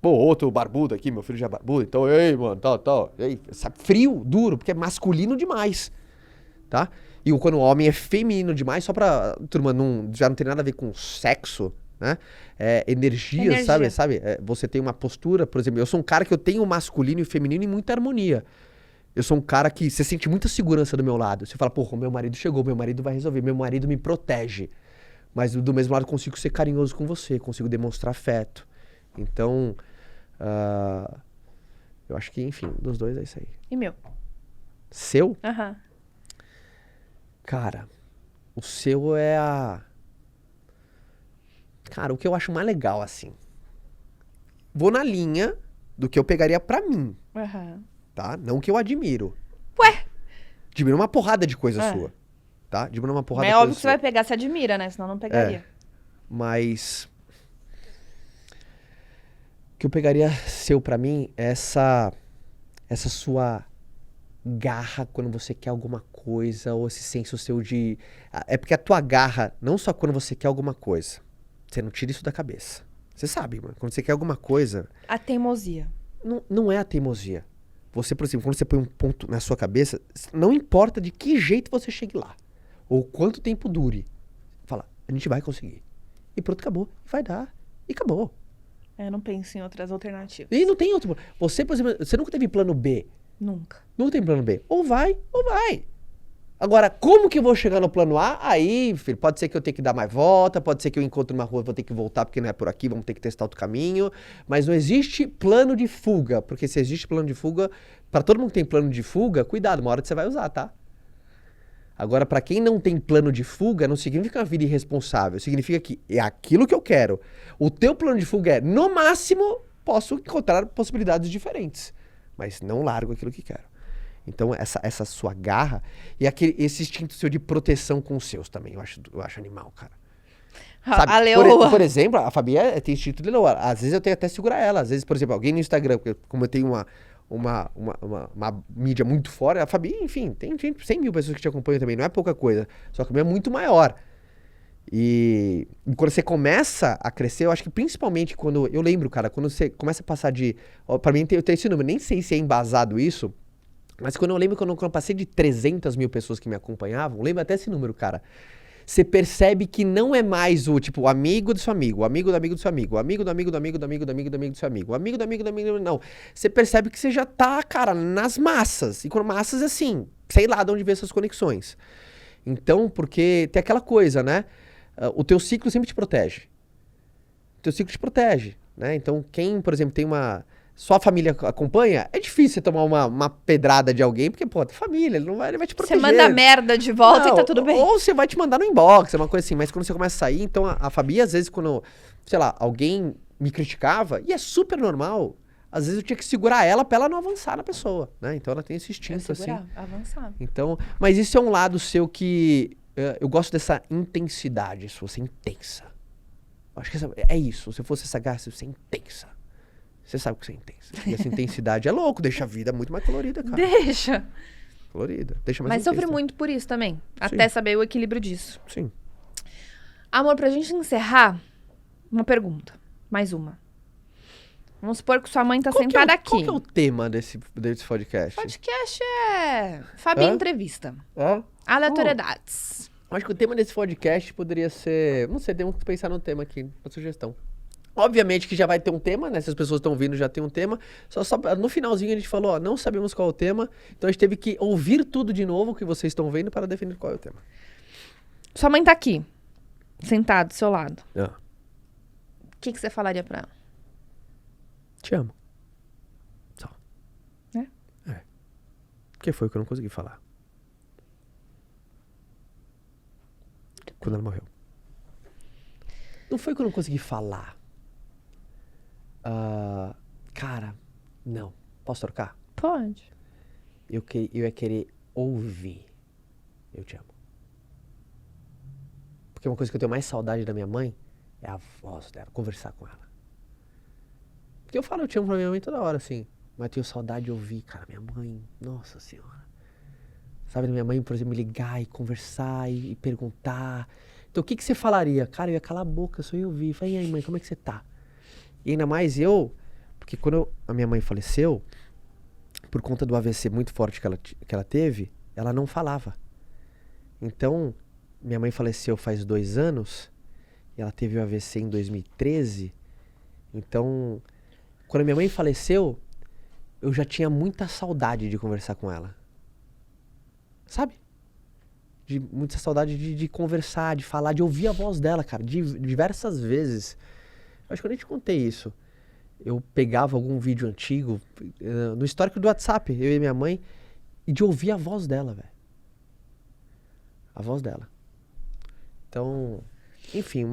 S2: Pô, outro barbudo aqui, meu filho já é barbudo, então, ei, mano, tal. Ei, sabe, frio, duro, porque é masculino demais, tá? E quando o homem é feminino demais, só pra, turma, já não tem nada a ver com sexo, né? É energia. Sabe? Você tem uma postura, por exemplo, eu sou um cara que eu tenho masculino e feminino em muita harmonia. Eu sou um cara que você sente muita segurança do meu lado. Você fala, porra, meu marido chegou, meu marido vai resolver, meu marido me protege. Mas do mesmo lado, consigo ser carinhoso com você, consigo demonstrar afeto. Então, eu acho que, enfim, dos dois é isso aí.
S1: E meu?
S2: Seu?
S1: Aham.
S2: Cara, o seu é a... Cara, o que eu acho mais legal, assim. Vou na linha do que eu pegaria pra mim,
S1: Aham.
S2: tá? Não que eu admiro.
S1: Ué?
S2: Admiro uma porrada de coisa
S1: É.
S2: sua, tá? Admiro uma porrada
S1: Mas é
S2: de coisa
S1: óbvio que você vai pegar, você admira, né? Senão não pegaria.
S2: Mas o que eu pegaria seu pra mim é essa sua garra quando você quer alguma coisa, ou esse senso seu de... É porque a tua garra, não só quando você quer alguma coisa, você não tira isso da cabeça. Você sabe, mano, quando você quer alguma coisa,
S1: A teimosia.
S2: não é a teimosia. Você, por exemplo, quando você põe um ponto na sua cabeça, não importa de que jeito você chegue lá, ou quanto tempo dure, fala, a gente vai conseguir. E pronto, acabou. Vai dar. E acabou.
S1: Eu não penso em outras alternativas.
S2: E não tem outro. Você, por exemplo, você nunca teve plano B.
S1: Nunca.
S2: Não tem plano B. Ou vai, ou vai. Agora, como que eu vou chegar no plano A? Aí, filho, pode ser que eu tenha que dar mais volta, pode ser que eu encontre uma rua, vou ter que voltar porque não é por aqui, vamos ter que testar outro caminho. Mas não existe plano de fuga, porque se existe plano de fuga, pra todo mundo que tem plano de fuga, cuidado, uma hora você vai usar, tá? Agora, pra quem não tem plano de fuga, não significa uma vida irresponsável, significa que é aquilo que eu quero. O teu plano de fuga é, no máximo, posso encontrar possibilidades diferentes, mas não largo aquilo que quero. Então, essa sua garra e esse instinto seu de proteção com os seus também, eu acho animal, cara. Sabe,
S1: A leoa.
S2: por exemplo, a Fabi tem instinto de leoa. Às vezes eu tenho até que segurar ela. Às vezes, por exemplo, alguém no Instagram, como eu tenho uma mídia muito fora, a Fabi, enfim, tem 100 mil pessoas que te acompanham também, não é pouca coisa. Só que a minha é muito maior. E quando você começa a crescer, eu acho que principalmente quando... Eu lembro, cara, quando você começa a passar de... Pra mim, eu tenho esse número, nem sei se é embasado isso, mas quando eu passei de 300 mil pessoas que me acompanhavam, lembro até esse número, cara. Você percebe que não é mais o, tipo, o amigo do seu amigo, o amigo do amigo do seu amigo, o amigo do amigo do amigo do amigo do amigo do amigo do seu amigo, o amigo do amigo do amigo, não. Você percebe que você já tá, cara, nas massas. E quando massas, assim, sei lá de onde vem essas conexões. Então, porque tem aquela coisa, né? O teu ciclo sempre te protege. O teu ciclo te protege, né? Então, quem, por exemplo, tem uma... Sua família acompanha, é difícil você tomar uma pedrada de alguém, porque, pô, tua família, ele vai te proteger.
S1: Você manda merda de volta
S2: Não,
S1: e tá tudo bem.
S2: Ou você vai te mandar no inbox, é uma coisa assim, mas quando você começa a sair, então a Fabi, às vezes, quando, sei lá, alguém me criticava, e é super normal, às vezes eu tinha que segurar ela pra ela não avançar na pessoa, né? Então ela tem esse instinto, assim.
S1: Avançar.
S2: Então, mas isso é um lado seu que eu gosto dessa intensidade, se você é intensa. Acho que é isso, se fosse essa garra, você é intensa. Você sabe que você é intensa. E essa intensidade é louco, deixa a vida muito mais colorida, cara.
S1: Deixa.
S2: Colorida, deixa mais
S1: Mas
S2: intensa.
S1: sofre muito por isso também. Até saber o equilíbrio disso.
S2: Sim.
S1: Amor, pra gente encerrar, uma pergunta. Mais uma. Vamos supor que sua mãe tá sentada aqui.
S2: Qual que é o tema desse podcast?
S1: Podcast é Fabi Entrevista.
S2: É?
S1: Aleatoriedades.
S2: Acho que o tema desse podcast poderia ser... Não sei, temos que pensar no tema aqui, uma sugestão. Obviamente que já vai ter um tema, né? Se as pessoas estão vindo, já tem um tema. Só no finalzinho a gente falou, ó, não sabemos qual é o tema. Então a gente teve que ouvir tudo de novo que vocês estão vendo para definir qual é o tema.
S1: Sua mãe tá aqui, sentada do seu lado.
S2: Ah.
S1: O que você falaria pra ela?
S2: Te amo. Só.
S1: É?
S2: É. Que foi o que eu não consegui falar. Quando ela morreu. Não foi que eu não consegui falar. Cara, não. Posso trocar?
S1: Pode.
S2: eu ia querer ouvir. Eu te amo. Porque uma coisa que eu tenho mais saudade da minha mãe é a voz dela, conversar com ela. Porque eu falo eu te amo pra minha mãe toda hora, assim. Mas eu tenho saudade de ouvir, cara, minha mãe, nossa senhora. Sabe, minha mãe, por exemplo, me ligar e conversar e perguntar. Então, o que você falaria? Cara, eu ia calar a boca, só ia ouvir. Falei, e aí, mãe, como é que você tá? E ainda mais porque quando a minha mãe faleceu, por conta do AVC muito forte que ela teve, ela não falava. Então, minha mãe faleceu faz 2 anos, e ela teve o AVC em 2013. Então, quando minha mãe faleceu, eu já tinha muita saudade de conversar com ela. Sabe? Muita saudade de conversar, de falar, de ouvir a voz dela, cara, diversas vezes. Acho que eu nem te contei isso. Eu pegava algum vídeo antigo, no histórico do WhatsApp, eu e minha mãe, e de ouvir a voz dela, velho. A voz dela. Então, enfim,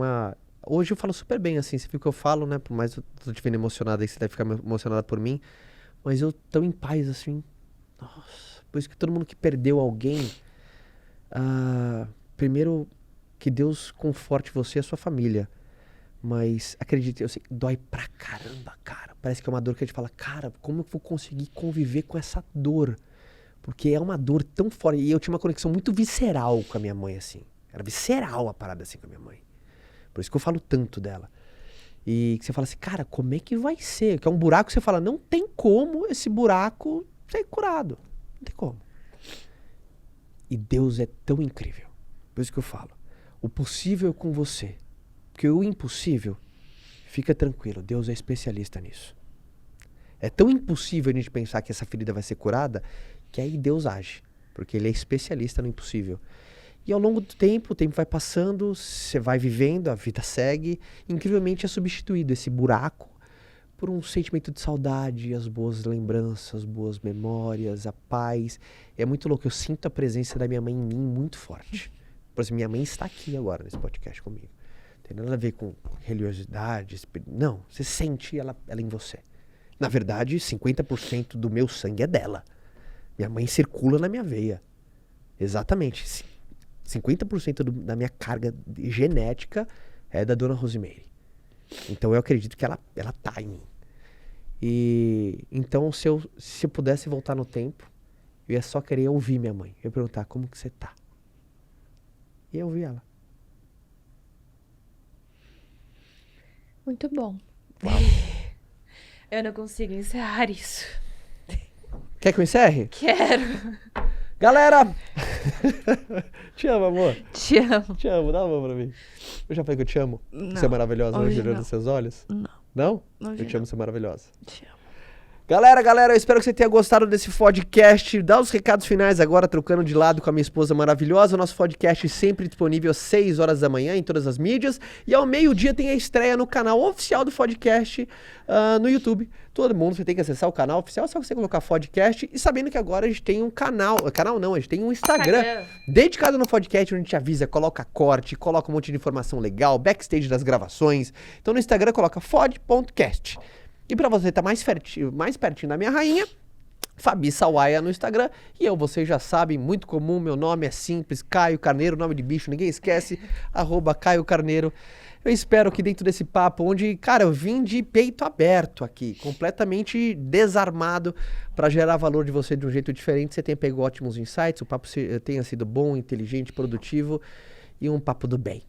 S2: hoje eu falo super bem, assim, você viu o que eu falo, né? Por mais que eu tô te vendo emocionada aí, você deve ficar emocionada por mim. Mas eu tão em paz, assim. Nossa, por isso que todo mundo que perdeu alguém, primeiro, que Deus conforte você e a sua família. Mas, acredite, eu sei que dói pra caramba, cara. Parece que é uma dor que a gente fala, cara, como eu vou conseguir conviver com essa dor? Porque é uma dor tão forte. E eu tinha uma conexão muito visceral com a minha mãe, assim. Era visceral a parada, assim, com a minha mãe. Por isso que eu falo tanto dela. E que você fala assim, cara, como é que vai ser? Que é um buraco que você fala, não tem como esse buraco ser curado. Não tem como. E Deus é tão incrível. Por isso que eu falo, o possível é com você. Porque o impossível, fica tranquilo, Deus é especialista nisso. É tão impossível a gente pensar que essa ferida vai ser curada, que aí Deus age. Porque Ele é especialista no impossível. E ao longo do tempo, o tempo vai passando, você vai vivendo, a vida segue. Incrivelmente é substituído esse buraco por um sentimento de saudade, as boas lembranças, boas memórias, a paz. É muito louco, eu sinto a presença da minha mãe em mim muito forte. Por exemplo, minha mãe está aqui agora nesse podcast comigo. Tem nada a ver com religiosidade, não, você sente ela em você. Na verdade, 50% do meu sangue é dela. Minha mãe circula na minha veia. Exatamente. 50% da minha carga genética é da dona Rosemary. Então eu acredito que ela tá em mim. E então se eu pudesse voltar no tempo, eu ia só querer ouvir minha mãe. Eu ia perguntar, como que você tá? E eu ouvi ela.
S1: Muito bom.
S2: Uau.
S1: Eu não consigo encerrar isso.
S2: Quer que eu encerre?
S1: Quero.
S2: Galera! Te amo, amor.
S1: Te amo.
S2: Te amo, dá uma mão pra mim. Eu já falei que eu te amo?
S1: Não.
S2: Você é maravilhosa,
S1: Hoje
S2: olhando
S1: não.
S2: nos seus olhos?
S1: Não.
S2: Não?
S1: Hoje
S2: Eu te amo, você é maravilhosa.
S1: Te amo.
S2: Galera, eu espero que você tenha gostado desse podcast. Dá os recados finais agora, trocando de lado com a minha esposa maravilhosa. O nosso podcast sempre disponível às 6 horas da manhã em todas as mídias. E ao meio-dia tem a estreia no canal oficial do podcast no YouTube. Todo mundo, você tem que acessar o canal oficial, é só você colocar podcast. E sabendo que agora a gente tem um canal não, a gente tem um Instagram dedicado no podcast, onde a gente avisa, coloca corte, coloca um monte de informação legal, backstage das gravações. Então no Instagram coloca fod.cast. E pra você estar mais pertinho da minha rainha, Fabi Sawaia no Instagram. E vocês já sabem, muito comum, meu nome é simples, Caio Carneiro, nome de bicho, ninguém esquece, @Caio Carneiro. Eu espero que dentro desse papo, onde, cara, eu vim de peito aberto aqui, completamente desarmado pra gerar valor de você de um jeito diferente, você tenha pego ótimos insights, o papo tenha sido bom, inteligente, produtivo e um papo do bem.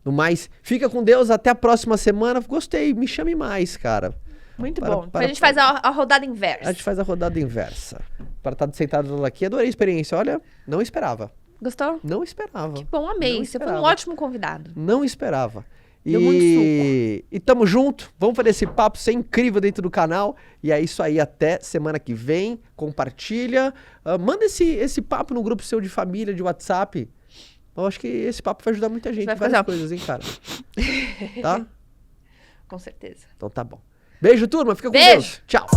S2: No mais, fica com Deus, até a próxima semana. Gostei, me chame mais, cara.
S1: Muito bom. A gente faz a rodada inversa.
S2: A gente faz a rodada inversa. Para estar sentado aqui, adorei a experiência. Olha, não esperava.
S1: Gostou?
S2: Não esperava.
S1: Que bom, amei. Você foi um ótimo convidado.
S2: Não esperava.
S1: Deu muito suco.
S2: E tamo junto. Vamos fazer esse papo ser incrível dentro do canal. E é isso aí. Até semana que vem. Compartilha. Manda esse papo no grupo seu de família, de WhatsApp. Eu acho que esse papo vai ajudar muita gente em várias coisas, hein, cara? Tá?
S1: Com certeza.
S2: Então tá bom. Beijo, turma. Fica com
S1: Beijo.
S2: Deus. Tchau.